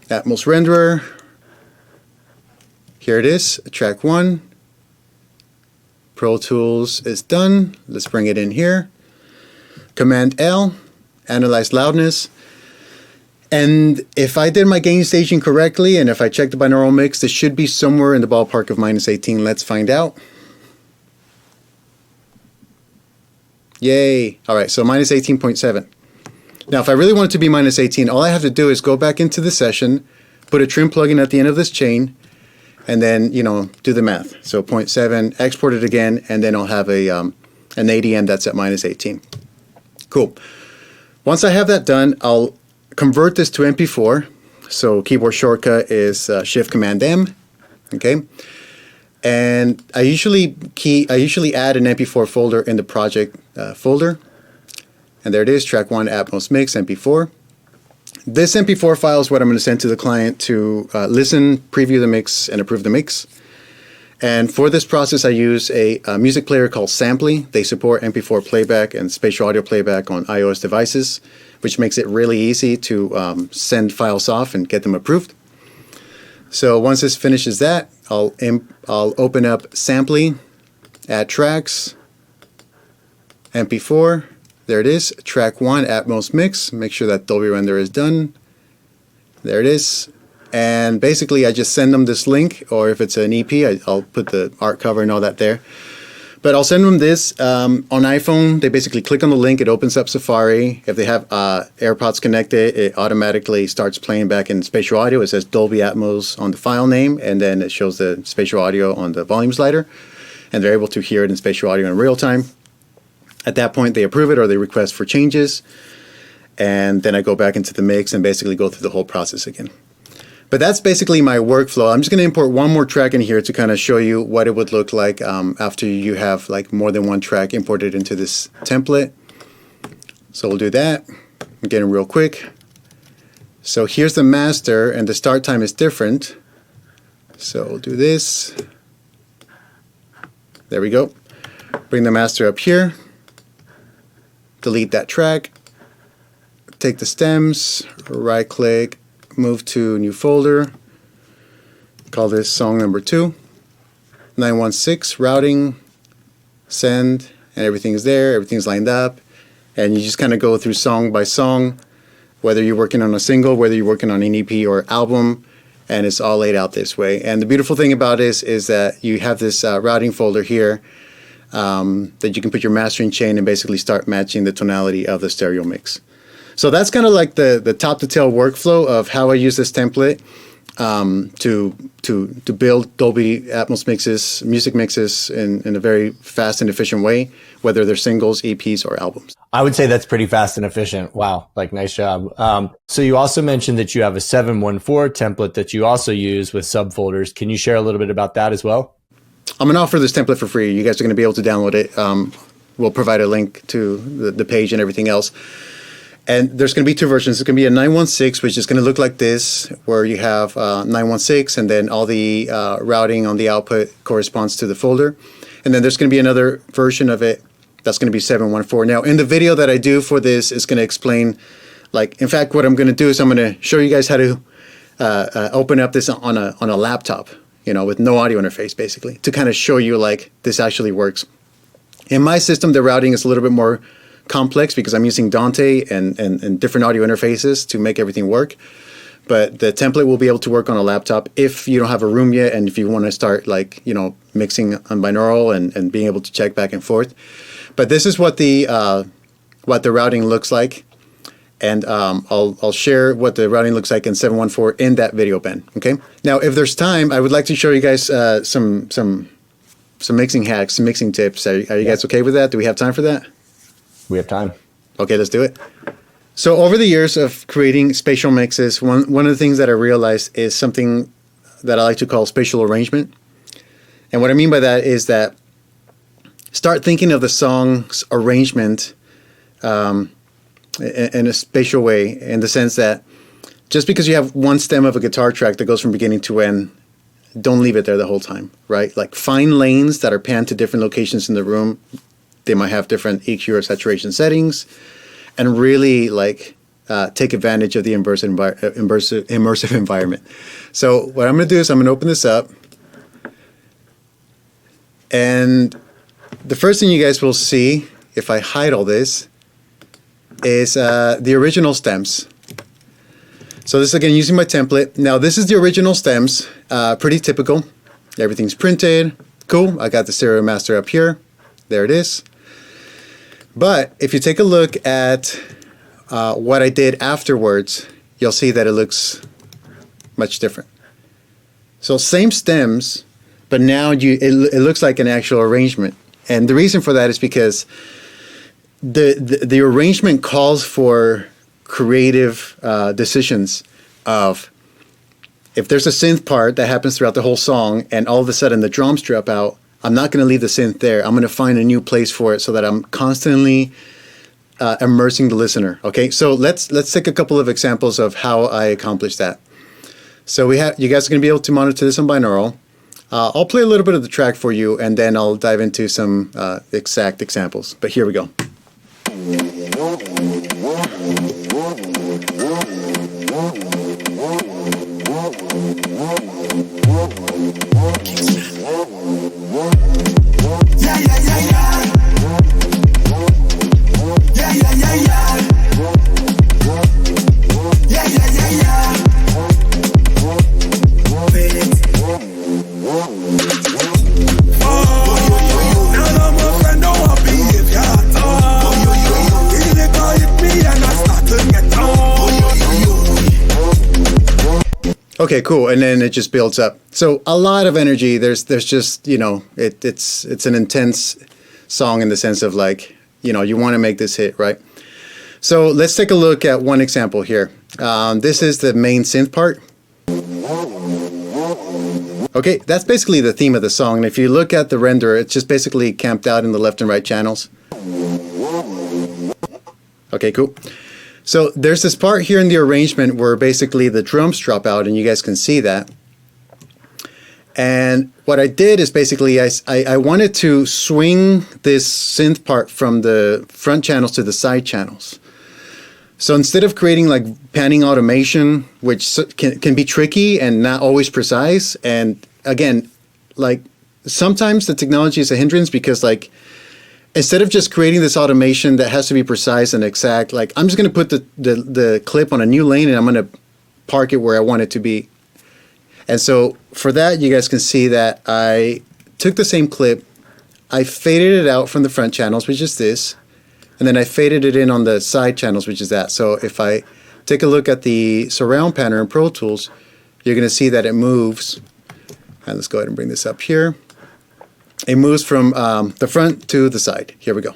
Atmos renderer. Here it is, track 1. Pro Tools is done. Let's bring it in here. Command L, analyze loudness. And if I did my gain staging correctly, and if I check the binaural mix, this should be somewhere in the ballpark of -18. Let's find out. Yay. All right, so -18.7. Now, if I really want it to be -18, all I have to do is go back into the session, put a trim plugin at the end of this chain, and then, do the math. So 0.7, export it again, and then I'll have an ADM that's at -18. Cool. Once I have that done, I'll convert this to MP4. So keyboard shortcut is Shift-Command-M. Okay. And I usually add an MP4 folder in the project folder. And there it is, track 1 Atmos Mix MP4. This MP4 file is what I'm going to send to the client to listen, preview the mix, and approve the mix. And for this process, I use a music player called Samply. They support MP4 playback and spatial audio playback on iOS devices, which makes it really easy to send files off and get them approved. So once this finishes that, I'll open up Samply, add tracks, MP4. There it is, track 1 Atmos Mix. Make sure that Dolby Render is done. There it is. And basically, I just send them this link, or if it's an EP, I'll put the art cover and all that there. But I'll send them this. On iPhone, they basically click on the link. It opens up Safari. If they have AirPods connected, it automatically starts playing back in spatial audio. It says Dolby Atmos on the file name, and then it shows the spatial audio on the volume slider. And they're able to hear it in spatial audio in real time. At that point, they approve it or they request for changes. And then I go back into the mix and basically go through the whole process again. But that's basically my workflow. I'm just going to import one more track in here to kind of show you what it would look like after you have like more than one track imported into this template. So we'll do that. I'm getting real quick. So here's the master, and the start time is different. So we'll do this. There we go. Bring the master up here. Delete that track. Take the stems, right click, move to new folder, call this song number 2, 916, routing, send, and everything's there, everything's lined up, and you just kind of go through song by song, whether you're working on a single, whether you're working on an EP or album, and it's all laid out this way. And the beautiful thing about this is that you have this routing folder here that you can put your mastering chain and basically start matching the tonality of the stereo mix. So that's kind of like the top to tail workflow of how I use this template to build Dolby Atmos mixes, music mixes in a very fast and efficient way, whether they're singles, EPs, or albums. I would say that's pretty fast and efficient. Wow, like nice job. So you also mentioned that you have a 714 template that you also use with subfolders. Can you share a little bit about that as well? I'm going to offer this template for free. You guys are going to be able to download it. We'll provide a link to the page and everything else. And there's going to be 2 versions. There's going to be a 916, which is going to look like this, where you have 916, and then all the routing on the output corresponds to the folder. And then there's going to be another version of it that's going to be 714. Now, in the video that I do for this, it's going to explain, like, in fact, what I'm going to do is I'm going to show you guys how to open up this on a laptop, you know, with no audio interface, basically, to kind of show you, like, this actually works. In my system, the routing is a little bit more complex because I'm using Dante and different audio interfaces to make everything work. But the template will be able to work on a laptop if you don't have a room yet, and if you want to start, like, you know, mixing on binaural and being able to check back and forth. But this is what the routing looks like, and I'll share what the routing looks like in 714 in that video, Ben. Okay. Now, if there's time, I would like to show you guys some mixing hacks, some mixing tips. Are you guys okay with that? Do we have time for that? We have time. Okay, let's do it. So over the years of creating spatial mixes, one of the things that I realized is something that I like to call spatial arrangement. And what I mean by that is that start thinking of the song's arrangement in a spatial way, in the sense that just because you have one stem of a guitar track that goes from beginning to end, don't leave it there the whole time, right? Like, find lanes that are panned to different locations in the room. They might have different EQ or saturation settings, and really, like, take advantage of the immersive environment. So what I'm going to do is I'm going to open this up, and the first thing you guys will see, if I hide all this, is the original stems. So this is, again, using my template. Now, this is the original stems, pretty typical. Everything's printed. Cool. I got the stereo master up here. There it is. But if you take a look at what I did afterwards, you'll see that it looks much different. So same stems, but now it looks like an actual arrangement. And the reason for that is because the arrangement calls for creative decisions of, if there's a synth part that happens throughout the whole song and all of a sudden the drums drop out, I'm not going to leave the synth there. I'm going to find a new place for it so that I'm constantly immersing the listener. Okay, so let's take a couple of examples of how I accomplished that. So you guys are going to be able to monitor this on binaural. I'll play a little bit of the track for you, and then I'll dive into some exact examples. But here we go. Okay, cool. And then it just builds up. So a lot of energy. There's just, it's an intense song in the sense of like, you want to make this hit, right? So let's take a look at one example here. This is the main synth part. Okay, that's basically the theme of the song. And if you look at the render, it's just basically camped out in the left and right channels. Okay, cool. So there's this part here in the arrangement where basically the drums drop out, and you guys can see that. And what I did is basically I wanted to swing this synth part from the front channels to the side channels. So instead of creating like panning automation, which can be tricky and not always precise, and again, like sometimes the technology is a hindrance because like instead of just creating this automation that has to be precise and exact, like I'm just going to put the clip on a new lane and I'm going to park it where I want it to be. And so for that, you guys can see that I took the same clip, I faded it out from the front channels, which is this, and then I faded it in on the side channels, which is that. So if I take a look at the surround panel in Pro Tools, you're going to see that it moves. And let's go ahead and bring this up here. It moves from the front to the side. Here we go.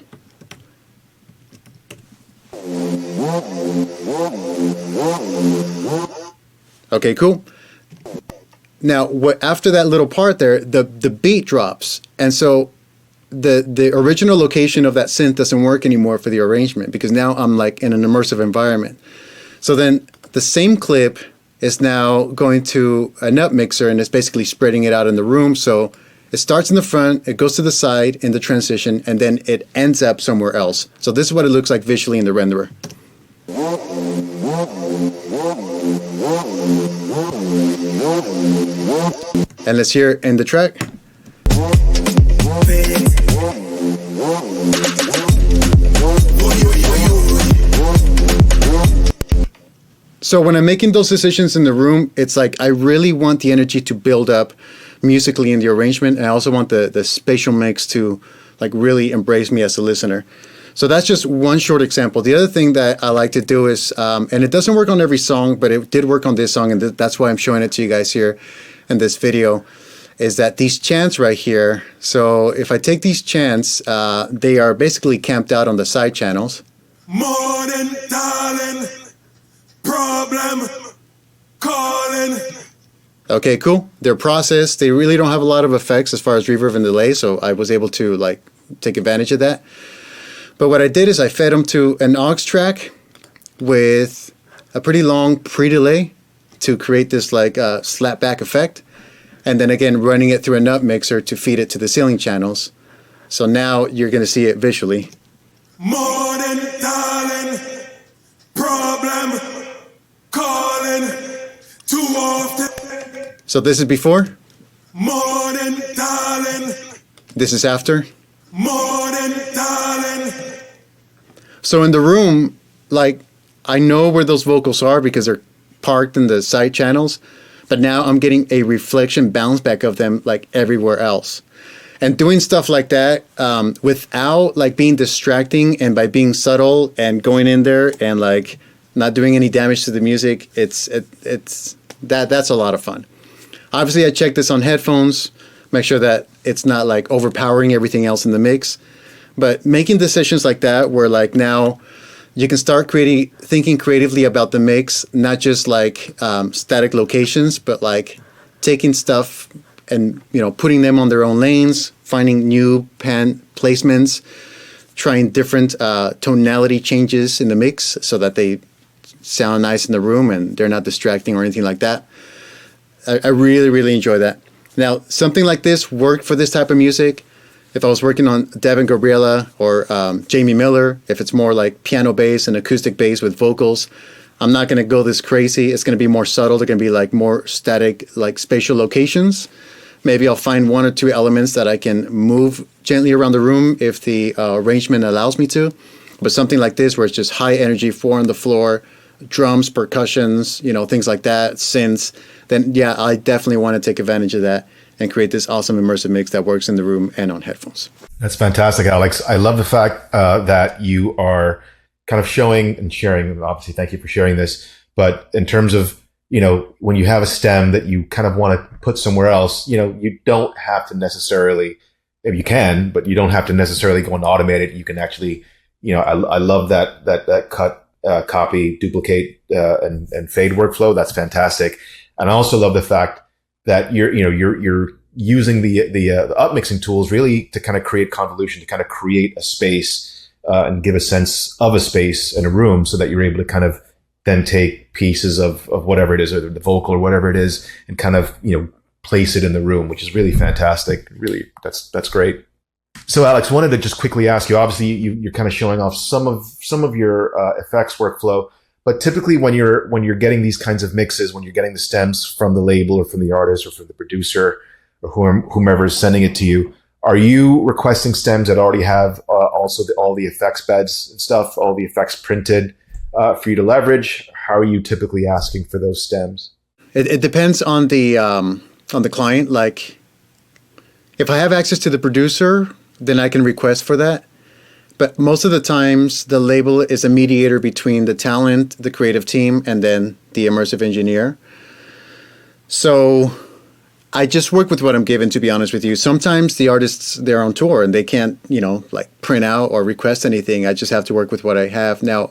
Okay, cool. Now, after that little part there, the beat drops. And so the original location of that synth doesn't work anymore for the arrangement because now I'm like in an immersive environment. So then the same clip is now going to a nut mixer and it's basically spreading it out in the room. So it starts in the front, it goes to the side in the transition, and then it ends up somewhere else. So this is what it looks like visually in the renderer. And let's hear it in the track. So when I'm making those decisions in the room, it's like I really want the energy to build up musically in the arrangement, and I also want the spatial mix to like really embrace me as a listener. So that's just one short example. The other thing that I like to do is, and it doesn't work on every song, but it did work on this song, and that's why I'm showing it to you guys here in this video, is that these chants right here. So if I take these chants, they are basically camped out on the side channels. Morning, darling, problem, calling. Okay, cool. They're processed. They really don't have a lot of effects as far as reverb and delay, so I was able to like take advantage of that. But what I did is I fed them to an aux track with a pretty long pre-delay to create this like slapback effect. And then again, running it through a nut mixer to feed it to the ceiling channels. So now you're going to see it visually. Morning, darling, problem, calling, too often. So this is before. Morning, darling. This is after. Morning, darling. So in the room, like I know where those vocals are because they're parked in the side channels, but now I'm getting a reflection bounce back of them like everywhere else. And doing stuff like that without like being distracting and by being subtle and going in there and like not doing any damage to the music, that's a lot of fun. Obviously, I check this on headphones, make sure that it's not like overpowering everything else in the mix. But making decisions like that where like now you can start thinking creatively about the mix, not just like static locations, but like taking stuff and putting them on their own lanes, finding new pan placements, trying different tonality changes in the mix so that they sound nice in the room and they're not distracting or anything like that. I really, really enjoy that. Now, something like this worked for this type of music. If I was working on Devin Gabriela or Jamie Miller, if it's more like piano bass and acoustic bass with vocals, I'm not going to go this crazy. It's going to be more subtle. They're going to be like more static, like spatial locations. Maybe I'll find one or two elements that I can move gently around the room if the arrangement allows me to. But something like this where it's just high energy, 4 on the floor, drums, percussions, things like that, synths, then yeah, I definitely want to take advantage of that and create this awesome immersive mix that works in the room and on headphones. That's fantastic, Alex. I love the fact that you are kind of showing and sharing. Obviously, thank you for sharing this. But in terms of when you have a stem that you kind of want to put somewhere else, you don't have to necessarily, if you can, but you don't have to necessarily go and automate it. You can actually, I love that cut, copy, duplicate, and fade workflow. That's fantastic. And I also love the fact that you're using the upmixing tools really to kind of create convolution, to kind of create a space, and give a sense of a space in a room, so that you're able to kind of then take pieces of whatever it is, or the vocal or whatever it is, and kind of, place it in the room, which is really fantastic. Really, that's great. So Alex, wanted to just quickly ask you, obviously you're kind of showing off some of your effects workflow, but typically when you're getting these kinds of mixes, when you're getting the stems from the label or from the artist or from the producer or whomever is sending it to you, are you requesting stems that already have also all the effects beds and stuff, all the effects printed for you to leverage? How are you typically asking for those stems? It depends on the client. Like, if I have access to the producer, then I can request for that. But most of the times, the label is a mediator between the talent, the creative team, and then the immersive engineer. So I just work with what I'm given, to be honest with you. Sometimes the artists, they're on tour and they can't, print out or request anything. I just have to work with what I have. Now,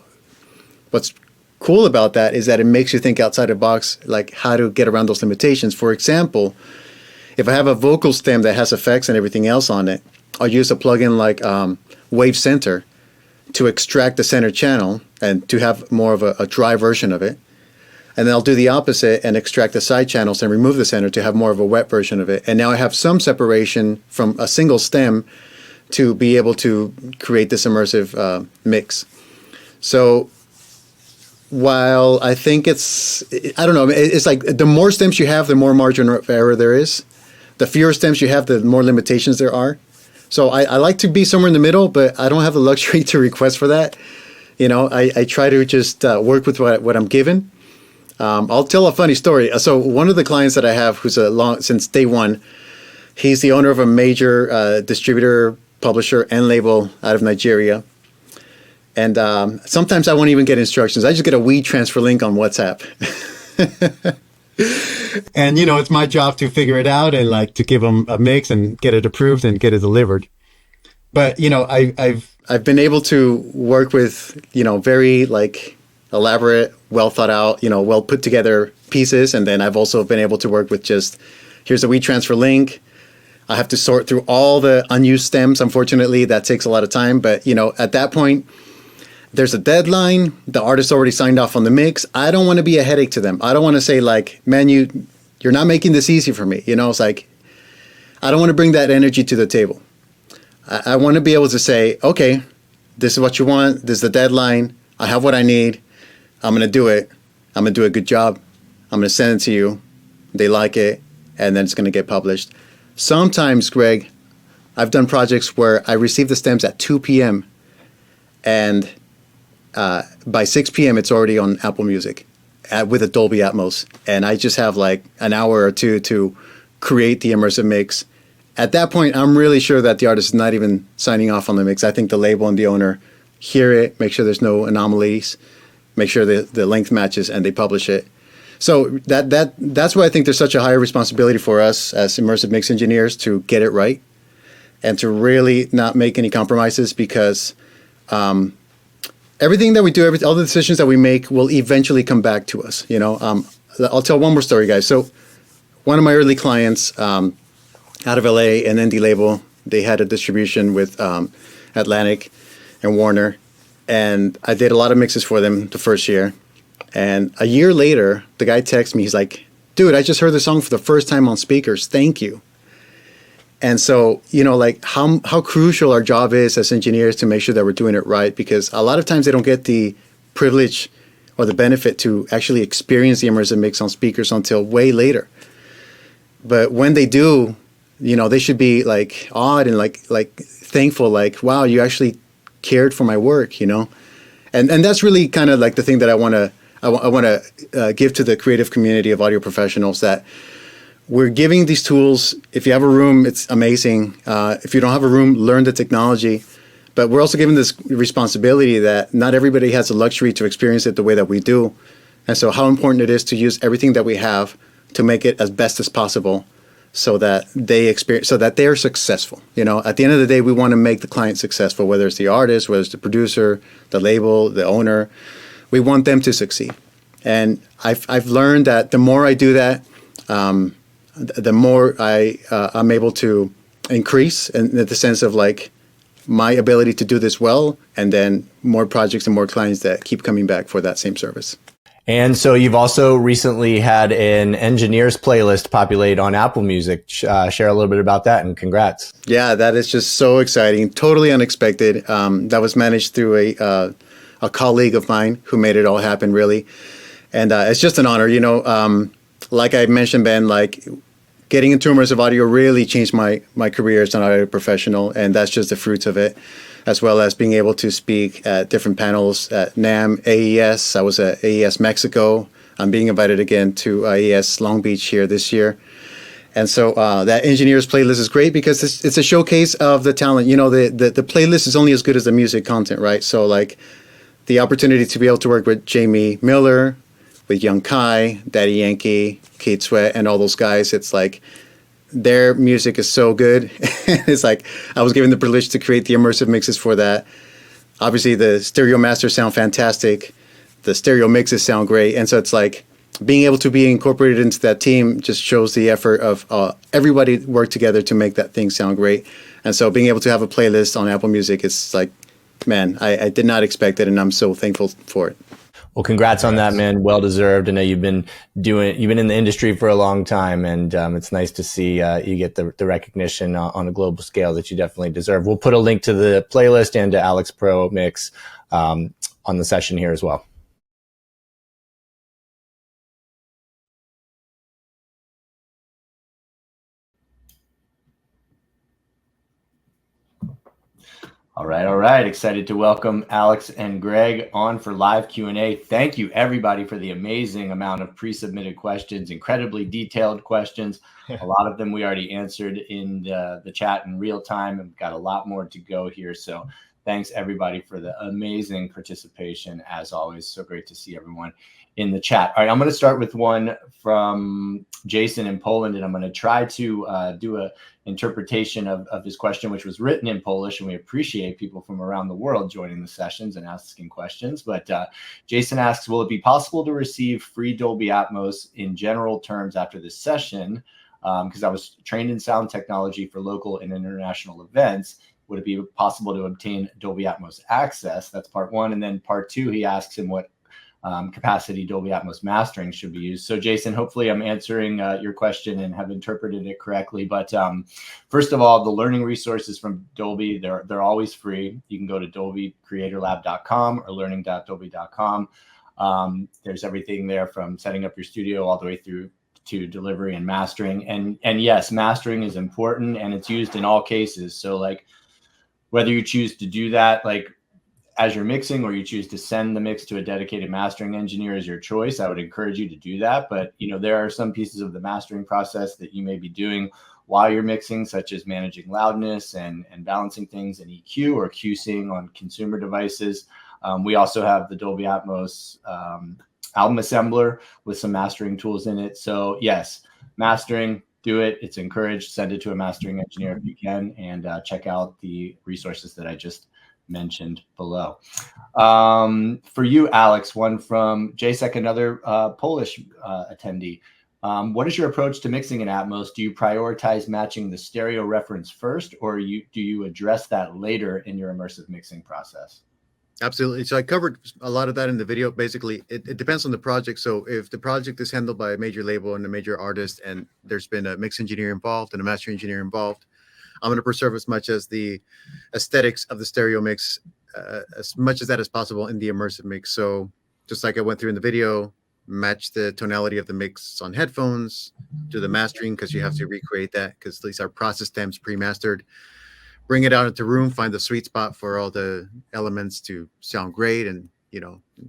what's cool about that is that it makes you think outside the box, like how to get around those limitations. For example, if I have a vocal stem that has effects and everything else on it, I'll use a plugin like Wave Center to extract the center channel and to have more of a dry version of it. And then I'll do the opposite and extract the side channels and remove the center to have more of a wet version of it. And now I have some separation from a single stem to be able to create this immersive mix. So while I think it's like the more stems you have, the more margin of error there is. The fewer stems you have, the more limitations there are. So I like to be somewhere in the middle, but I don't have the luxury to request for that. I try to just work with what I'm given. I'll tell a funny story. So one of the clients that I have, who's since day one, he's the owner of a major distributor, publisher, and label out of Nigeria. And sometimes I won't even get instructions. I just get a WeTransfer transfer link on WhatsApp. And, it's my job to figure it out and to give them a mix and get it approved and get it delivered. But, I've been able to work with, very elaborate, well thought out, well put together pieces. And then I've also been able to work with just, here's a WeTransfer transfer link. I have to sort through all the unused stems. Unfortunately, that takes a lot of time. But, at that point, there's a deadline. The artist already signed off on the mix. I don't want to be a headache to them. I don't want to say man, you're not making this easy for me. It's like, I don't want to bring that energy to the table. I want to be able to say, okay, this is what you want. This is the deadline. I have what I need. I'm going to do it. I'm going to do a good job. I'm going to send it to you. They like it. And then it's going to get published. Sometimes, Greg, I've done projects where I receive the stems at 2 p.m. and by 6 p.m. it's already on Apple Music with a Dolby Atmos. And I just have an hour or two to create the immersive mix. At that point, I'm really sure that the artist is not even signing off on the mix. I think the label and the owner hear it, make sure there's no anomalies, make sure the length matches, and they publish it. So that's why I think there's such a higher responsibility for us as immersive mix engineers to get it right and to really not make any compromises, because everything that we do, all the decisions that we make will eventually come back to us. I'll tell one more story, guys. So one of my early clients out of LA, an indie label, they had a distribution with Atlantic and Warner. And I did a lot of mixes for them the first year. And a year later, the guy texts me. He's like, dude, I just heard the song for the first time on speakers. Thank you. And so, how crucial our job is as engineers to make sure that we're doing it right, because a lot of times they don't get the privilege or the benefit to actually experience the immersive mix on speakers until way later. But when they do, they should be awed and thankful, wow, you actually cared for my work, and that's really kind of the thing that I want to give to the creative community of audio professionals, that we're giving these tools. If you have a room, it's amazing. If you don't have a room, learn the technology. But we're also given this responsibility that not everybody has the luxury to experience it the way that we do. And so how important it is to use everything that we have to make it as best as possible so that they're successful. At the end of the day, we want to make the client successful, whether it's the artist, whether it's the producer, the label, the owner. We want them to succeed. And I've learned that the more I do that, the more I'm able to increase in the sense of like my ability to do this well, and then more projects and more clients that keep coming back for that same service. And so you've also recently had an engineers playlist populate on Apple Music. Share a little bit about that, and congrats. Yeah, that is just so exciting. Totally unexpected. That was managed through a colleague of mine who made it all happen, really. And it's just an honor. Like I mentioned, Ben, like getting into immersive audio really changed my career as an audio professional, and that's just the fruits of it, as well as being able to speak at different panels at NAMM, AES. I was at AES Mexico. I'm being invited again to AES Long Beach here this year. And so that engineers playlist is great because it's a showcase of the talent. The playlist is only as good as the music content, right? So like the opportunity to be able to work with Jamie Miller, with Young Kai, Daddy Yankee, Kate Sweat, and all those guys, it's like their music is so good. It's like I was given the privilege to create the immersive mixes for that. Obviously, the stereo masters sound fantastic. The stereo mixes sound great. And so it's like being able to be incorporated into that team just shows the effort of everybody work together to make that thing sound great. And so being able to have a playlist on Apple Music is like, man, I did not expect it, and I'm so thankful for it. Well, congrats on that, man. Well deserved. I know you've been in the industry for a long time, and it's nice to see you get the recognition on a global scale that you definitely deserve. We'll put a link to the playlist and to Alex Pro Mix on the session here as well. All right. Excited to welcome Alex and Greg on for live Q&A. Thank you, everybody, for the amazing amount of pre-submitted questions, incredibly detailed questions. A lot of them we already answered in the chat in real time, and we've got a lot more to go here. So thanks, everybody, for the amazing participation, as always. So great to see everyone in the chat. All right, I'm going to start with one from Jason in Poland, and I'm going to try to do a interpretation of his question, which was written in Polish, and we appreciate people from around the world joining the sessions and asking questions. But Jason asks, will it be possible to receive free Dolby Atmos in general terms after this session? Because I was trained in sound technology for local and international events. Would it be possible to obtain Dolby Atmos access? That's part one. And then part two, he asks him what capacity Dolby Atmos mastering should be used. So Jason, hopefully I'm answering your question and have interpreted it correctly. But first of all, the learning resources from Dolby, they're always free. You can go to dolbycreatorlab.com or learning.dolby.com. There's everything there from setting up your studio all the way through to delivery and mastering. And yes, mastering is important, and it's used in all cases. So like whether you choose to do that, like as you're mixing, or you choose to send the mix to a dedicated mastering engineer is your choice. I would encourage you to do that. But, there are some pieces of the mastering process that you may be doing while you're mixing, such as managing loudness and balancing things in EQ or QCing on consumer devices. We also have the Dolby Atmos album assembler with some mastering tools in it. So yes, mastering, do it. It's encouraged. Send it to a mastering engineer if you can, and check out the resources that I just mentioned below. For you, Alex, one from Jacek, another Polish attendee. What is your approach to mixing in Atmos? Do you prioritize matching the stereo reference first, or do you address that later in your immersive mixing process? Absolutely. So I covered a lot of that in the video. Basically, it depends on the project. So if the project is handled by a major label and a major artist, and there's been a mix engineer involved and a master engineer involved, I'm going to preserve as much as the aesthetics of the stereo mix, as much as that as possible in the immersive mix. So just like I went through in the video, match the tonality of the mix on headphones, do the mastering, because you have to recreate that, because these are process stems pre-mastered. Bring it out into room, find the sweet spot for all the elements to sound great, and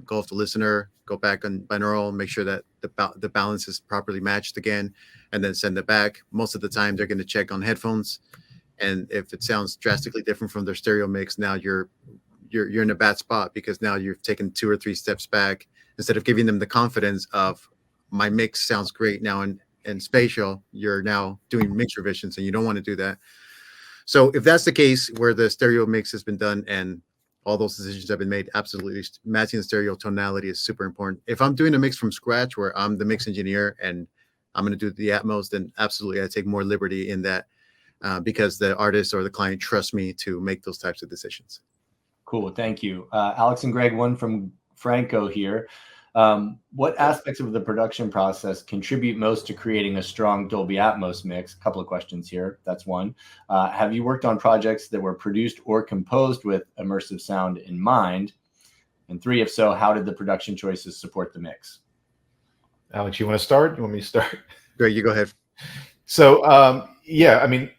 go off the listener, go back on binaural, make sure that the balance is properly matched again, and then send it back. Most of the time, they're going to check on headphones. And if it sounds drastically different from their stereo mix, now you're in a bad spot, because now you've taken 2 or 3 steps back, instead of giving them the confidence of my mix sounds great now in spatial, you're now doing mix revisions, and you don't want to do that. So if that's the case where the stereo mix has been done and all those decisions have been made, absolutely matching the stereo tonality is super important. If I'm doing a mix from scratch where I'm the mix engineer and I'm going to do the Atmos, then absolutely I take more liberty in that because the artist or the client trusts me to make those types of decisions. Cool. Thank you. Alex and Greg, one from Franco here. What aspects of the production process contribute most to creating a strong Dolby Atmos mix? A couple of questions here. That's one. Have you worked on projects that were produced or composed with immersive sound in mind? And three, if so, how did the production choices support the mix? Alex, you want to start? You want me to start? Greg, you go ahead. So, yeah, I mean,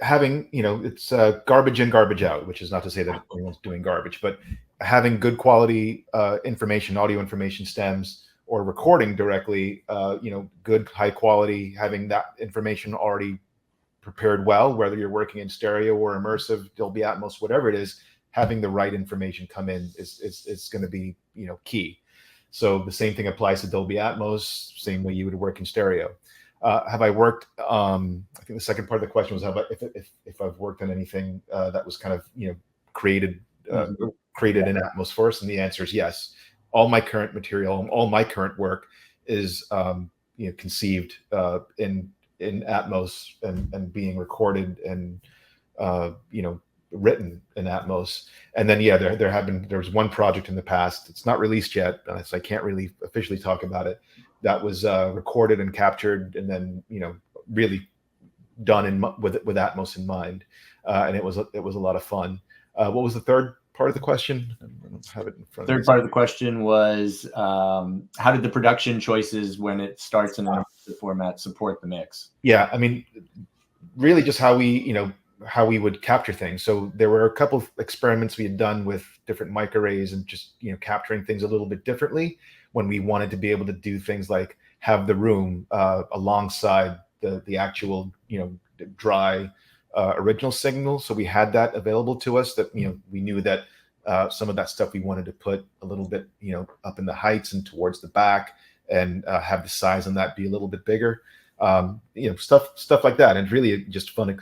having, it's garbage in, garbage out, which is not to say that anyone's doing garbage, but having good quality information, audio information stems, or recording directly, good, high quality, having that information already prepared well, whether you're working in stereo or immersive, Dolby Atmos, whatever it is, having the right information come in is going to be, key. So the same thing applies to Dolby Atmos, same way you would work in stereo. Have I worked? I think the second part of the question was if I've worked on anything that was kind of created in Atmos first, and the answer is yes. All my current material, all my current work is conceived in Atmos and being recorded and written in Atmos. And then there was one project in the past. It's not released yet, so I can't really officially talk about it. That was recorded and captured, and then really done with Atmos in mind, and it was a lot of fun. What was the third part of the question? I don't have it in front of me. Third part of the question was how did the production choices when it starts in an immersive format support the mix? Yeah, I mean, really just how we would capture things. So there were a couple of experiments we had done with different mic arrays and just capturing things a little bit differently when we wanted to be able to do things like have the room alongside the actual dry original signal. So we had that available to us, that we knew that some of that stuff we wanted to put a little bit up in the heights and towards the back, and have the size on that be a little bit bigger. Stuff like that, and really just fun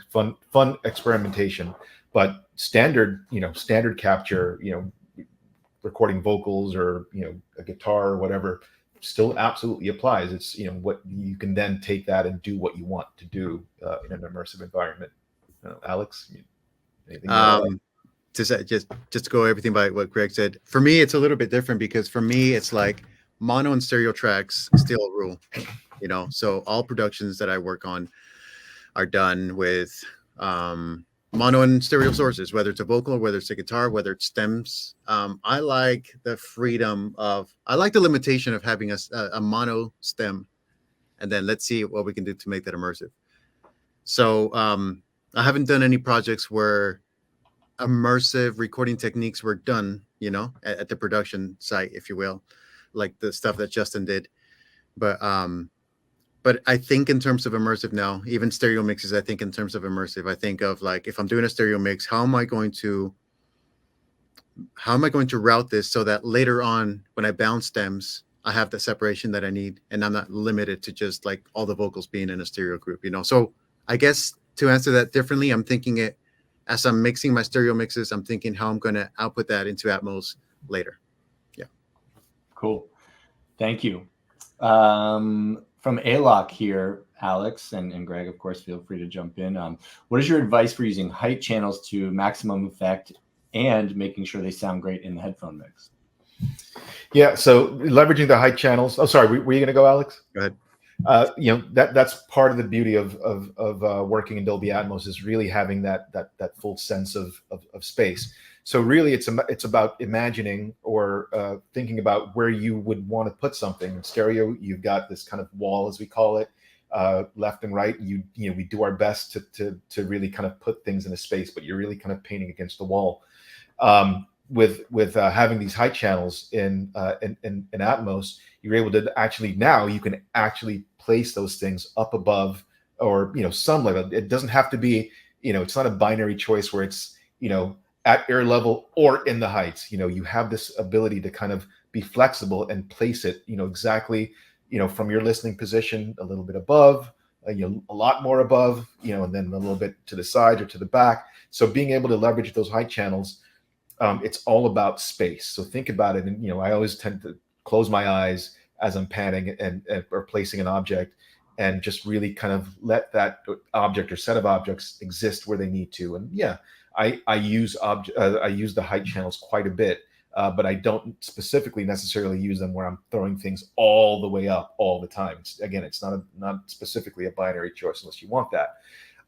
experimentation. But standard capture, recording vocals or a guitar or whatever, still absolutely applies. It's what you can then take that and do what you want to do in an immersive environment. Alex, anything? Just to go everything by what Greg said. For me, it's a little bit different because for me, it's like mono and stereo tracks still rule. So all productions that I work on are done with mono and stereo sources, whether it's a vocal or whether it's a guitar, whether it's stems. I like the limitation of having a mono stem, and then let's see what we can do to make that immersive. So I haven't done any projects where immersive recording techniques were done, at the production site, if you will, like the stuff that Justin did. But I think in terms of immersive now, even stereo mixes, I think in terms of immersive, I think of like, if I'm doing a stereo mix, how am I going to route this so that later on when I bounce stems, I have the separation that I need, and I'm not limited to just like all the vocals being in a stereo group, So I guess to answer that differently, I'm thinking it as I'm mixing my stereo mixes, I'm thinking how I'm going to output that into Atmos later. Yeah. Cool. Thank you. From Alok here, Alex and Greg, of course, feel free to jump in. What is your advice for using height channels to maximum effect and making sure they sound great in the headphone mix? Yeah, so leveraging the height channels. Oh, sorry, were you going to go, Alex? Go ahead. That's part of the beauty of working in Dolby Atmos, is really having that full sense of space. So really, it's about imagining or thinking about where you would want to put something. In stereo, you've got this kind of wall, as we call it, left and right. We do our best to really kind of put things in a space, but you're really kind of painting against the wall. With having these height channels in Atmos, you're able to you can actually place those things up above, or some level. It doesn't have to be, it's not a binary choice where it's at ear level or in the heights. You have this ability to kind of be flexible and place it, exactly, from your listening position, a little bit above, a lot more above, and then a little bit to the side or to the back. So being able to leverage those height channels, it's all about space. So think about it. And, I always tend to close my eyes as I'm panning and or placing an object, and just really kind of let that object or set of objects exist where they need to. And yeah, I use the height channels quite a bit, but I don't specifically necessarily use them where I'm throwing things all the way up all the time. It's not specifically a binary choice unless you want that.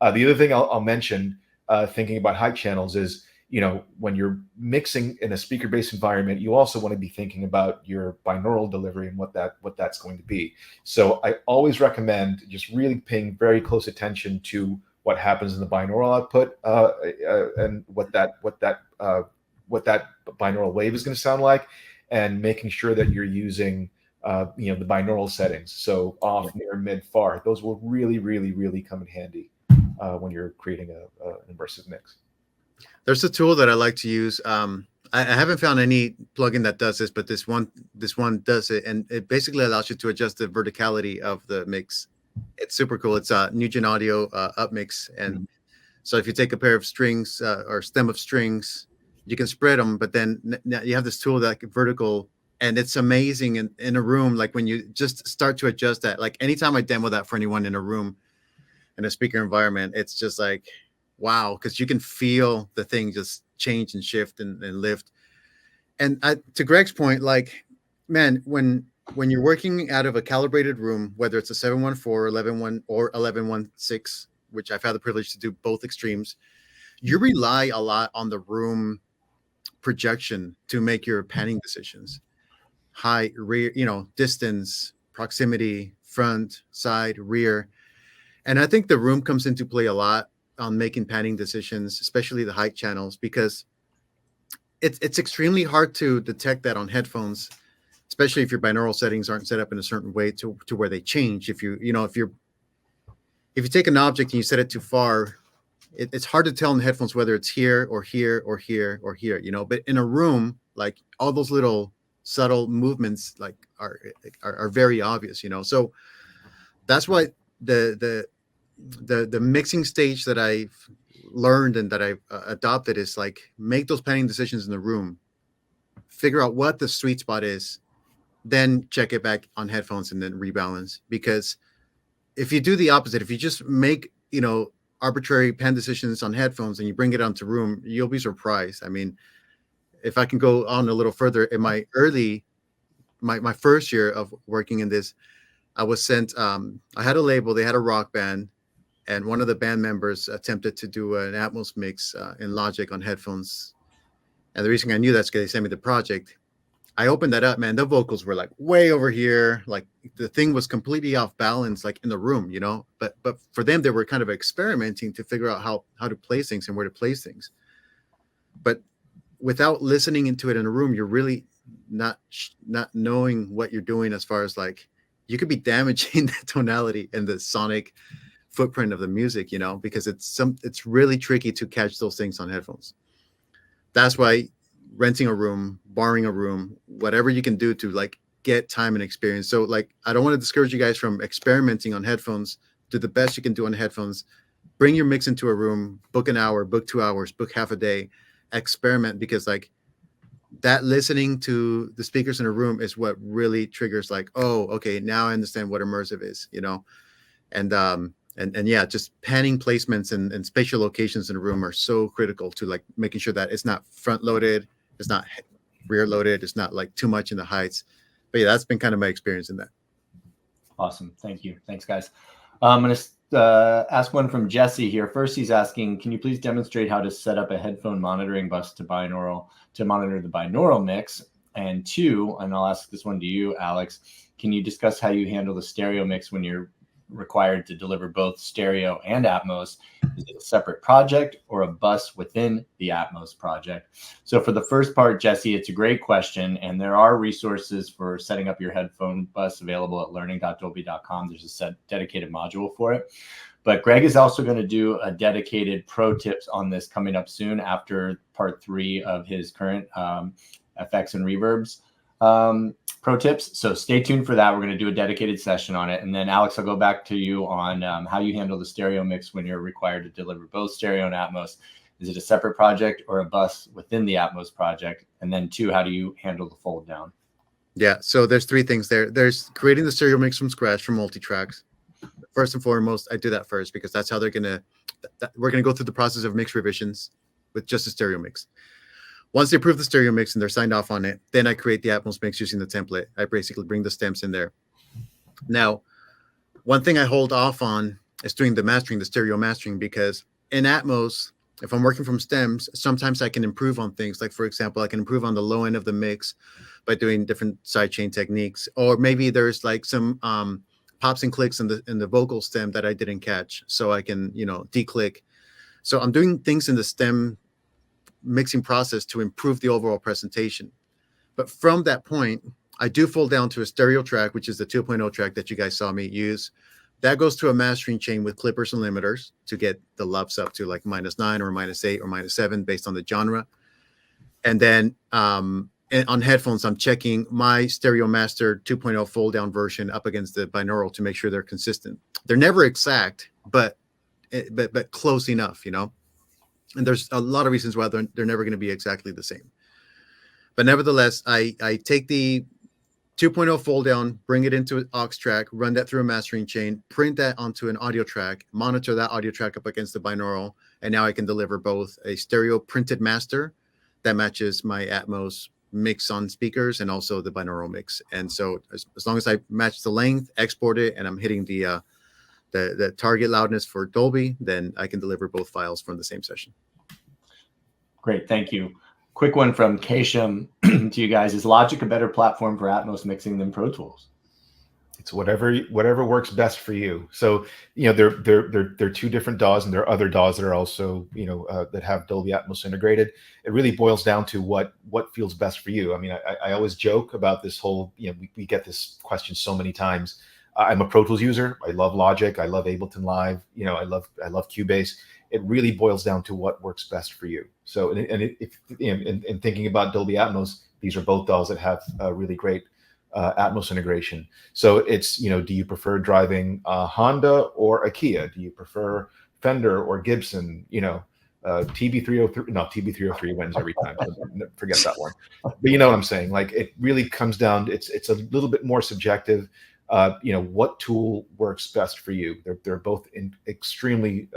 The other thing I'll mention, thinking about height channels, is when you're mixing in a speaker-based environment, you also want to be thinking about your binaural delivery and what that's going to be. So I always recommend just really paying very close attention to what happens in the binaural output, and what that binaural wave is going to sound like, and making sure that you're using the binaural settings. So off, near, mid, far. Those will really, really, really come in handy when you're creating an immersive mix. There's a tool that I like to use. I haven't found any plugin that does this, but this one does it, and it basically allows you to adjust the verticality of the mix. It's super cool. It's a Nugent Audio upmix, and so if you take a pair of strings or stem of strings, you can spread them, but then you have this tool that vertical, and it's amazing in a room. Like when you just start to adjust that, like anytime I demo that for anyone in a room, in a speaker environment, it's just like, wow, because you can feel the thing just change and shift and lift. And to Greg's point, like, man, when you're working out of a calibrated room, whether it's a 714, 11.1, or 11.16, which I've had the privilege to do both extremes, you rely a lot on the room projection to make your panning decisions. Height, rear, distance, proximity, front, side, rear. And I think the room comes into play a lot on making panning decisions, especially the height channels, because it's extremely hard to detect that on headphones, especially if your binaural settings aren't set up in a certain way to where they change. If you take an object and you set it too far, it's hard to tell in the headphones whether it's here or here or here or here, but in a room, like all those little subtle movements like are very obvious, so that's why the mixing stage that I've learned and that I've adopted is like, make those panning decisions in the room, figure out what the sweet spot is, then check it back on headphones and then rebalance. Because if you do the opposite, if you just make, arbitrary pan decisions on headphones and you bring it onto room, you'll be surprised. I mean, if I can go on a little further, in my first year of working in this, I was sent, I had a label, they had a rock band, and one of the band members attempted to do an Atmos mix in Logic on headphones. And the reason I knew that's because they sent me the project. I opened that up, man. The vocals were like way over here. Like the thing was completely off balance, like in the room, But for them, they were kind of experimenting to figure out how to place things and where to place things. But without listening into it in a room, you're really not knowing what you're doing, as far as like, you could be damaging the tonality and the sonic footprint of the music, because it's really tricky to catch those things on headphones. That's why renting a room, borrowing a room, whatever you can do to like get time and experience. So like, I don't want to discourage you guys from experimenting on headphones. Do the best you can do on headphones. Bring your mix into a room, book an hour, book 2 hours, book half a day, experiment, because like that listening to the speakers in a room is what really triggers like, oh, okay, now I understand what immersive is, and yeah, just panning placements and spatial locations in a room are so critical to like making sure that it's not front loaded, it's not rear loaded, it's not like too much in the heights. But yeah, that's been kind of my experience in that. Awesome. Thank you. Thanks, guys. I'm going to ask one from Jesse here. First, he's asking, can you please demonstrate how to set up a headphone monitoring bus to monitor the binaural mix? And two, and I'll ask this one to you, Alex, can you discuss how you handle the stereo mix when you're required to deliver both stereo and Atmos? Is it a separate project or a bus within the Atmos project? So for the first part, Jesse, it's a great question, and there are resources for setting up your headphone bus available at learning.dolby.com. There's a dedicated module for it. But Greg is also going to do a dedicated pro tips on this coming up soon after part 3 of his current effects and reverbs Pro tips. So stay tuned for that. We're going to do a dedicated session on it. And then Alex, I'll go back to you on how you handle the stereo mix when you're required to deliver both stereo and Atmos. Is it a separate project or a bus within the Atmos project? And then 2, how do you handle the fold down? Yeah, so there's 3 things there. There's creating the stereo mix from scratch for multi-tracks. First and foremost, I do that first because that's how we're gonna go through the process of mix revisions with just a stereo mix. Once they approve the stereo mix and they're signed off on it, then I create the Atmos mix using the template. I basically bring the stems in there. Now, one thing I hold off on is doing the mastering, the stereo mastering, because in Atmos, if I'm working from stems, sometimes I can improve on things. Like, for example, I can improve on the low end of the mix by doing different sidechain techniques. Or maybe there's like some pops and clicks in the vocal stem that I didn't catch. So I can, declick. So I'm doing things in the stem mixing process to improve the overall presentation. But from that point, I do fold down to a stereo track, which is the 2.0 track that you guys saw me use. That goes to a mastering chain with clippers and limiters to get the LUPs up to like -9 or -8 or -7 based on the genre. And then on headphones, I'm checking my Stereo Master 2.0 fold down version up against the binaural to make sure they're consistent. They're never exact, but close enough, And there's a lot of reasons why they're never going to be exactly the same. But nevertheless, I take the 2.0 fold down, bring it into an aux track, run that through a mastering chain, print that onto an audio track, monitor that audio track up against the binaural, and now I can deliver both a stereo printed master that matches my Atmos mix on speakers and also the binaural mix. And so as long as I match the length, export it, and I'm hitting the target loudness for Dolby, then I can deliver both files from the same session. Great, thank you. Quick one from Kesham to you guys. Is Logic a better platform for Atmos mixing than Pro Tools? It's whatever works best for you. So, they're 2 different DAWs, and there are other DAWs that are also, that have Dolby Atmos integrated. It really boils down to what feels best for you. I mean, I always joke about this whole, we get this question so many times. I'm a Pro Tools user. I love Logic. I love Ableton Live. I love Cubase. It really boils down to what works best for you. So, in thinking about Dolby Atmos, these are both DAWs that have really great Atmos integration. So it's, do you prefer driving a Honda or a Kia? Do you prefer Fender or Gibson? TB303? No, TB303 wins every time. So forget that one. But you know what I'm saying? Like, it really comes down. It's a little bit more subjective. What tool works best for you? They're both extremely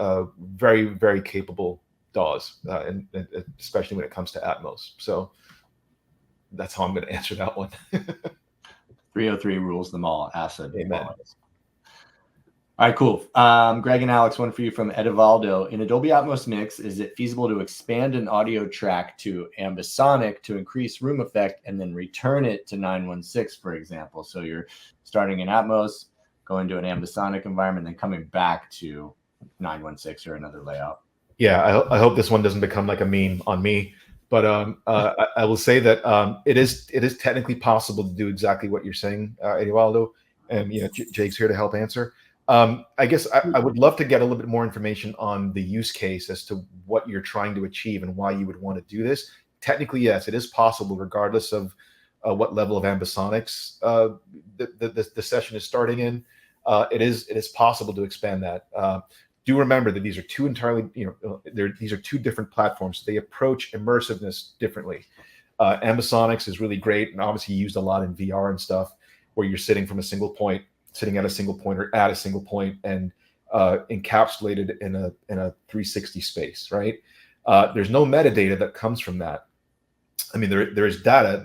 very, very capable DAWs, and especially when it comes to Atmos. So that's how I'm going to answer that one. 303 rules them all. Acid. Amen. All right, cool. Greg and Alex, one for you from Edivaldo. In a Dolby Atmos mix, is it feasible to expand an audio track to ambisonic to increase room effect and then return it to 916, for example? So you're starting in Atmos, going to an ambisonic environment, then coming back to 916 or another layout. Yeah, I hope this one doesn't become like a meme on me. But I will say that it is technically possible to do exactly what you're saying, Eduardo, and Jake's here to help answer. I guess I would love to get a little bit more information on the use case as to what you're trying to achieve and why you would want to do this. Technically, yes, it is possible, regardless of what level of ambisonics the session is starting in. It is possible to expand that. Do remember that these are 2 entirely, these are 2 different platforms. They approach immersiveness differently. Ambisonics is really great, and obviously used a lot in VR and stuff, where you're sitting at a single point or at a single point, and encapsulated in a 360 space, right? There's no metadata that comes from that. I mean, there is data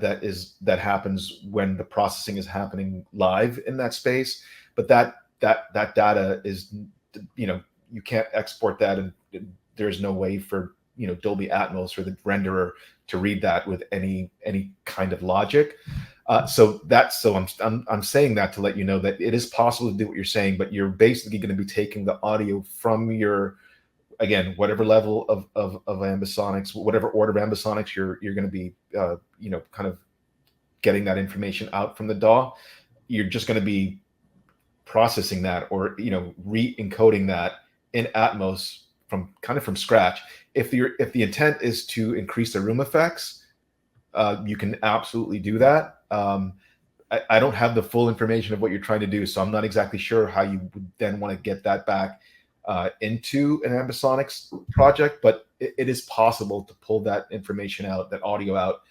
that happens when the processing is happening live in that space, but that data is, you can't export that, and there's no way for Dolby Atmos or the renderer to read that with any kind of logic. So I'm saying that to let you know that it is possible to do what you're saying, but you're basically going to be taking the audio from your, again, whatever level of ambisonics, whatever order of ambisonics you're going to be kind of getting that information out from the DAW. You're just going to be processing that, or re-encoding that in Atmos from scratch. If the intent is to increase the room effects, you can absolutely do that. I don't have the full information of what you're trying to do, so I'm not exactly sure how you would then want to get that back into an ambisonics project, but it is possible to pull that information out, that audio out,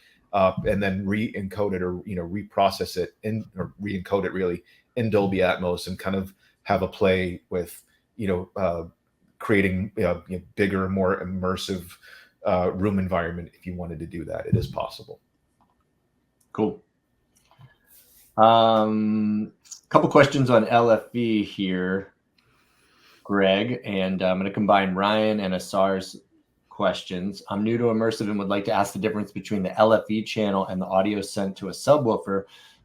and then re-encode it or reprocess it or re-encode it really in Dolby Atmos and kind of have a play with creating bigger, more immersive room environment. If you wanted to do that, it is possible. Cool. Couple questions on LFE here, Greg, and I'm going to combine Ryan and Asar's questions. I'm new to immersive and would like to ask the difference between the LFE channel and the audio sent to a subwoofer.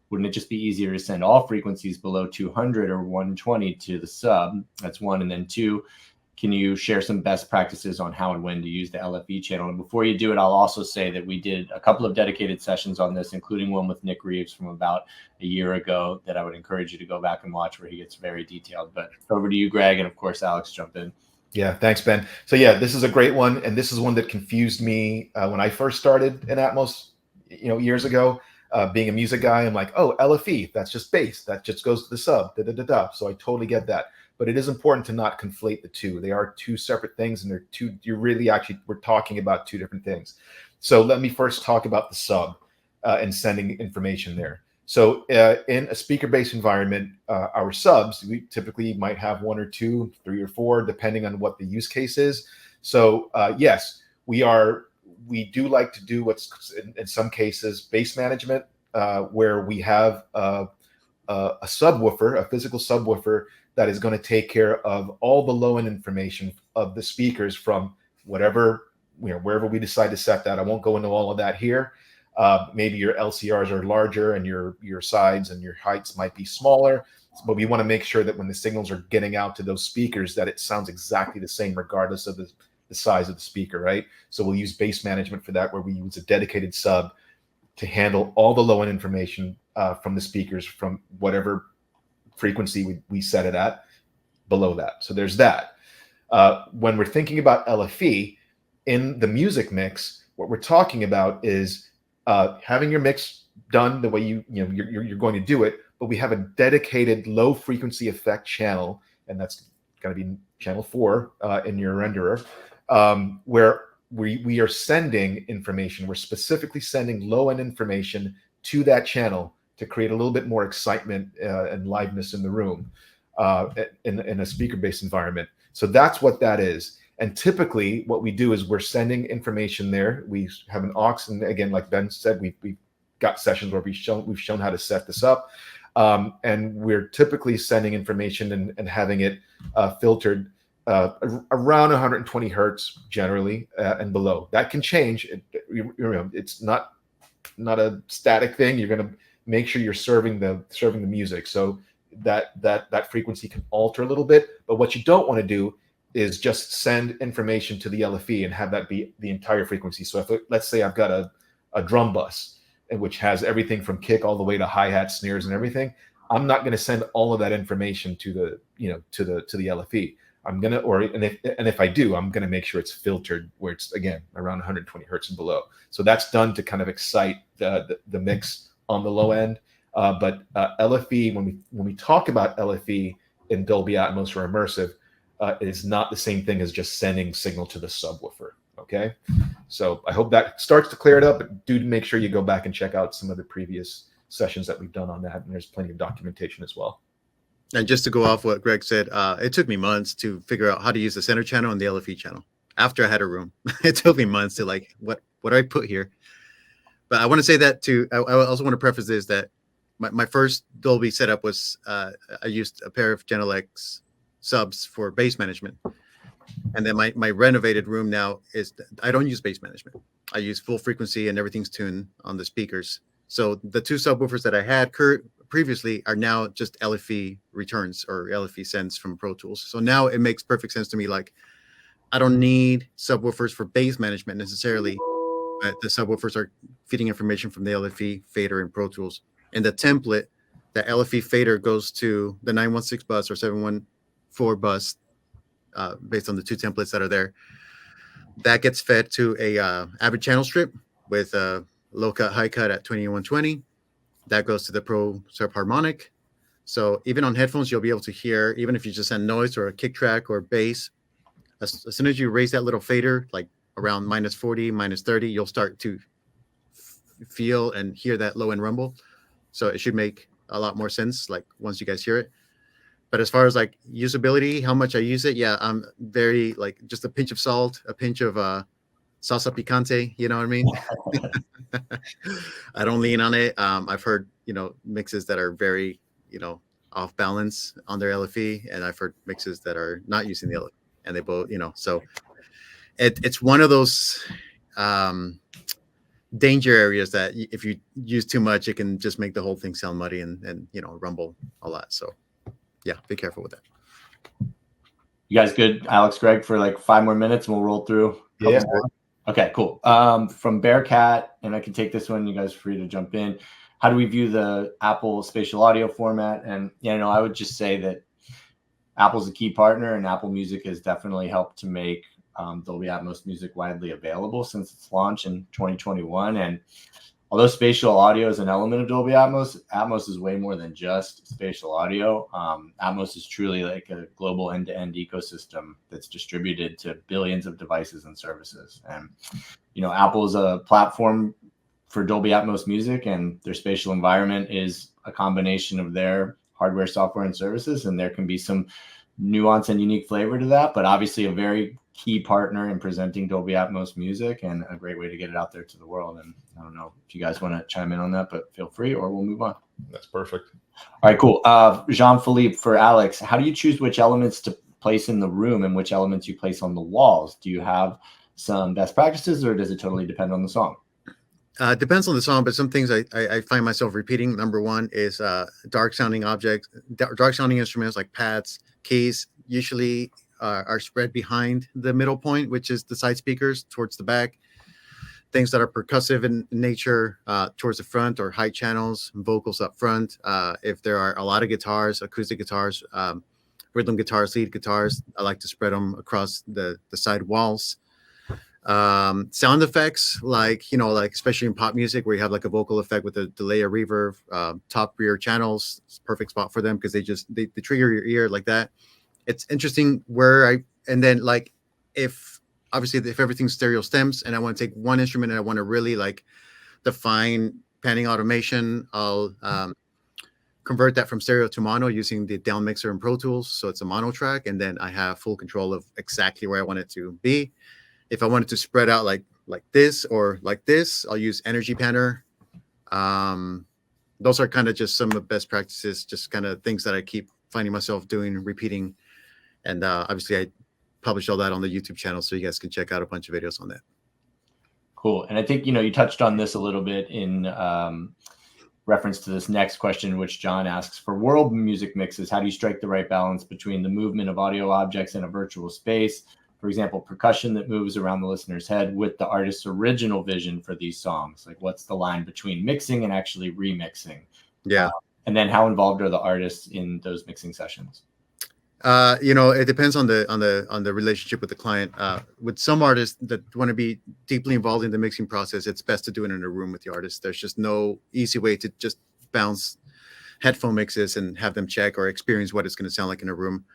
Wouldn't it just be easier to send all frequencies below 200 or 120 to the sub? That's one. And then two, can you share some best practices on how and when to use the LFE channel? And before you do it, I'll also say that we did a couple of dedicated sessions on this, including one with Nick Reeves from about a year ago that I would encourage you to go back and watch, where he gets very detailed. But over to you, Greg, and of course, Alex, jump in. Yeah, thanks, Ben. So yeah, this is a great one. And this is one that confused me when I first started in Atmos, years ago. Being a music guy, I'm like, oh, LFE, that's just bass. That just goes to the sub. So I totally get that. But it is important to not conflate the two. They are two separate things, and we're talking about two different things. So let me first talk about the sub and sending information there. So in a speaker-based environment, our subs, we typically might have 1 or 2, 3 or 4, depending on what the use case is. So yes, we do like to do what's in some cases bass management, where we have a subwoofer, a physical subwoofer that is going to take care of all the low end information of the speakers from whatever, wherever we decide to set that. I won't go into all of that here. Maybe your LCRs are larger and your sides and your heights might be smaller, but we want to make sure that when the signals are getting out to those speakers, that it sounds exactly the same regardless of the size of the speaker, right? So we'll use bass management for that, where we use a dedicated sub to handle all the low end information from the speakers from whatever frequency we set it at below that. So there's that. When we're thinking about LFE in the music mix, what we're talking about is having your mix done the way you're going to do it, but we have a dedicated low frequency effect channel, and that's going to be channel 4 in your renderer, where we are sending information. We're specifically sending low end information to that channel to create a little bit more excitement and liveness in the room in a speaker-based environment. So that's what that is. And typically what we do is we're sending information there. We have an aux, and again, like Ben said, we've got sessions where we've shown how to set this up. And we're typically sending information and having it filtered around 120 hertz generally and below. That can change. It's not a static thing. You're going to make sure you're serving the music, so that frequency can alter a little bit. But what you don't want to do is just send information to the LFE and have that be the entire frequency. So if let's say I've got a drum bus which has everything from kick all the way to hi-hat, snares, and everything, I'm not going to send all of that information to the LFE. And if I do, I'm going to make sure it's filtered where it's, again, around 120 hertz and below. So that's done to kind of excite the mix on the low end. But LFE, when we talk about LFE in Dolby Atmos or immersive, it is not the same thing as just sending signal to the subwoofer. Okay, so I hope that starts to clear it up. But do make sure you go back and check out some of the previous sessions that we've done on that, and there's plenty of documentation as well. And just to go off what Greg said, it took me months to figure out how to use the center channel and the LFE channel. After I had a room, it took me months to what do I put here? But I want to say that too. I also want to preface this that my first Dolby setup was I used a pair of Channel X subs for bass management, and then my renovated room now is I don't use bass management. I use full frequency and everything's tuned on the speakers. So the two subwoofers that I had previously are now just LFE returns or LFE sends from Pro Tools. So now it makes perfect sense to me. Like I don't need subwoofers for bass management necessarily, but the subwoofers are feeding information from the LFE fader in Pro Tools. And the template, the LFE fader goes to the 916 bus or 714 bus, based on the two templates that are there. That gets fed to a Avid channel strip with a low cut, high cut at 2120. that goes to the Pro Subharmonic. So even on headphones, you'll be able to hear, even if you just send noise or a kick track or bass, as soon as you raise that little fader, like around -40, -30, you'll start to feel and hear that low end rumble. So it should make a lot more sense, like once you guys hear it. But as far as like usability, how much I use it, yeah, I'm very like just a pinch of salt, a pinch of salsa picante. You know what I mean? I don't lean on it. I've heard mixes that are very off balance on their LFE, and I've heard mixes that are not using the LFE, and they both so it's one of those danger areas that if you use too much, it can just make the whole thing sound muddy and rumble a lot. So yeah, be careful with that. You guys good, Alex, Greg, for like 5 more minutes and we'll roll through? Yeah. Okay, cool. From Bearcat, and I can take this one, you guys are free to jump in. How do we view the Apple spatial audio format? And I would just say that Apple's a key partner, and Apple Music has definitely helped to make Dolby Atmos music widely available since its launch in 2021. And although spatial audio is an element of Dolby Atmos, Atmos is way more than just spatial audio. Atmos is truly like a global end-to-end ecosystem that's distributed to billions of devices and services. And, Apple is a platform for Dolby Atmos music, and their spatial environment is a combination of their hardware, software, and services. And there can be some nuance and unique flavor to that, but obviously a very key partner in presenting Dolby Atmos music and a great way to get it out there to the world. And I don't know if you guys want to chime in on that, but feel free, or we'll move on. That's perfect. All right, cool. Jean-Philippe, for Alex, how do you choose which elements to place in the room and which elements you place on the walls? Do you have some best practices, or does it totally depend on the song? Depends on the song, but some things I find myself repeating. Number one is dark sounding objects, dark sounding instruments like pads, keys, usually are spread behind the middle point, which is the side speakers towards the back. Things that are percussive in nature towards the front, or high channels, vocals up front. If there are a lot of guitars, acoustic guitars, rhythm guitars, lead guitars, I like to spread them across the side walls. Sound effects, like especially in pop music where you have like a vocal effect with a delay or reverb, top rear channels, it's a perfect spot for them because they trigger your ear like that. It's interesting and then like if everything's stereo stems and I want to take one instrument and I want to really like define panning automation, I'll convert that from stereo to mono using the down mixer and Pro Tools, so it's a mono track, and then I have full control of exactly where I want it to be. If I wanted to spread out like this or like this, I'll use Energy Panner. Those are kind of just some of the best practices, just kind of things that I keep finding myself doing, repeating. And obviously I publish all that on the YouTube channel, so you guys can check out a bunch of videos on that. Cool. And I think, you touched on this a little bit in reference to this next question, which John asks: for world music mixes, how do you strike the right balance between the movement of audio objects in a virtual space, for example, percussion that moves around the listener's head, with the artist's original vision for these songs? Like, what's the line between mixing and actually remixing? Yeah. And then how involved are the artists in those mixing sessions? It depends on the relationship with the client. With some artists that want to be deeply involved in the mixing process, it's best to do it in a room with the artist. There's just no easy way to just bounce headphone mixes and have them check or experience what it's going to sound like in a room.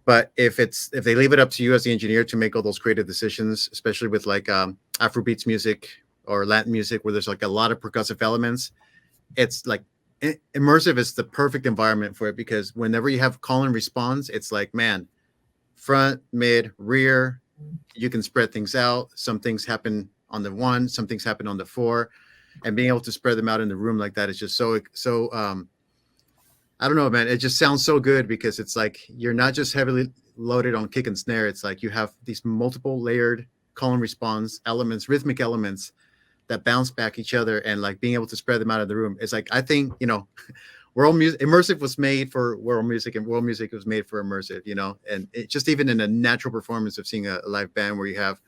But if they leave it up to you as the engineer to make all those creative decisions, especially with like Afrobeats music or Latin music where there's like a lot of percussive elements, it's like immersive is the perfect environment for it, because whenever you have call and response, it's like, man, front, mid, rear, you can spread things out. Some things happen on the 1, some things happen on the 4, and being able to spread them out in the room like that is just so I don't know, man. It just sounds so good because it's like you're not just heavily loaded on kick and snare. It's like you have these multiple layered call and response elements, rhythmic elements that bounce back each other, and like being able to spread them out of the room. It's like, I think, world music, immersive was made for world music, and world music was made for immersive, and it just, even in a natural performance of seeing a live band where you have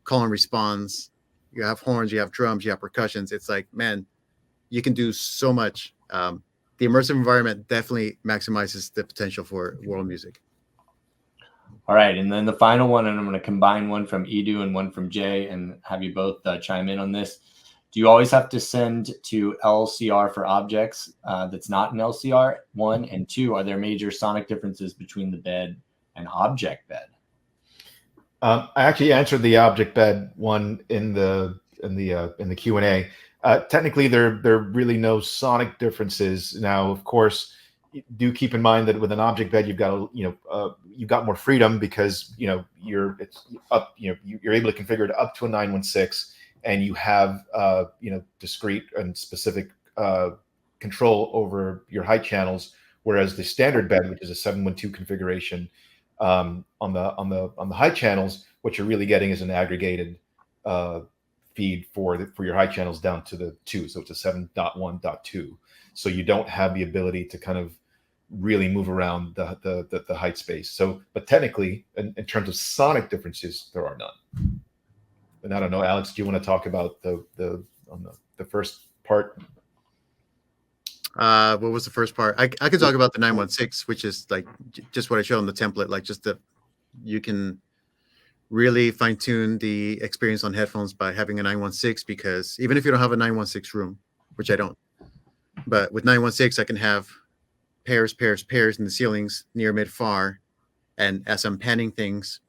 call and response, you have horns, you have drums, you have percussions. It's like, man, you can do so much. The immersive environment definitely maximizes the potential for world music. All right. And then the final one, and I'm going to combine one from Edu and one from Jay and have you both chime in on this. Do you always have to send to LCR for objects that's not an LCR? 1, and 2, are there major sonic differences between the bed and object bed? I actually answered the object bed one in the Q&A. Technically, there are really no sonic differences. Now, of course, do keep in mind that with an object bed, you've got more freedom because you're able to configure it up to a 916, and you have discrete and specific control over your height channels. Whereas the standard bed, which is a 712 configuration, on the high channels, what you're really getting is an aggregated feed for your high channels down to the 2. So it's a 7.1.2. So you don't have the ability to kind of really move around the height space. So, but technically, in terms of sonic differences, there are none. And I don't know, Alex, do you want to talk about the first part? What was the first part? I could talk about the 916, which is like just what I showed on the template, like just you can really fine tune the experience on headphones by having a 916, because even if you don't have a 916 room, which I don't, but with 916, I can have pairs in the ceilings, near, mid, far. And as I'm panning things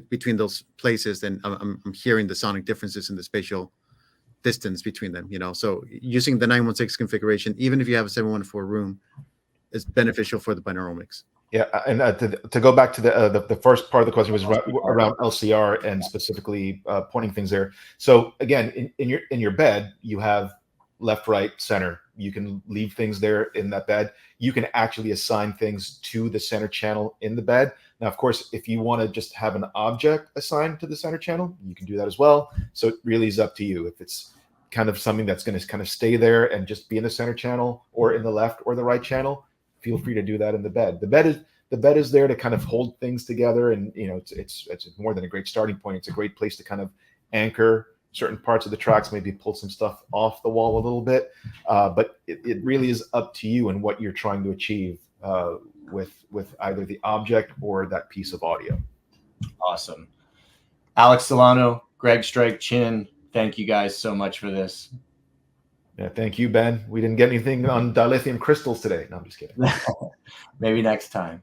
between those places, then I'm hearing the sonic differences in the spatial distance between them, So using the 916 configuration, even if you have a 714 room, is beneficial for the binaural mix. Yeah, and to go back to the first part of the question was around LCR and specifically pointing things there. So again, in your bed, you have left, right, center. You can leave things there in that bed. You can actually assign things to the center channel in the bed. Now, of course, if you want to just have an object assigned to the center channel, you can do that as well. So it really is up to you. If it's kind of something that's going to kind of stay there and just be in the center channel or in the left or the right channel, feel free to do that in the bed. The bed is there to kind of hold things together, and it's more than a great starting point. It's a great place to kind of anchor certain parts of the tracks, maybe pull some stuff off the wall a little bit. But it really is up to you and what you're trying to achieve with either the object or that piece of audio. Awesome. Alex Solano, Greg Stryke, Chin, thank you guys so much for this. Yeah, thank you, Ben. We didn't get anything on dilithium crystals today. No, I'm just kidding. Maybe next time.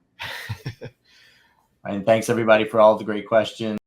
And thanks everybody for all the great questions.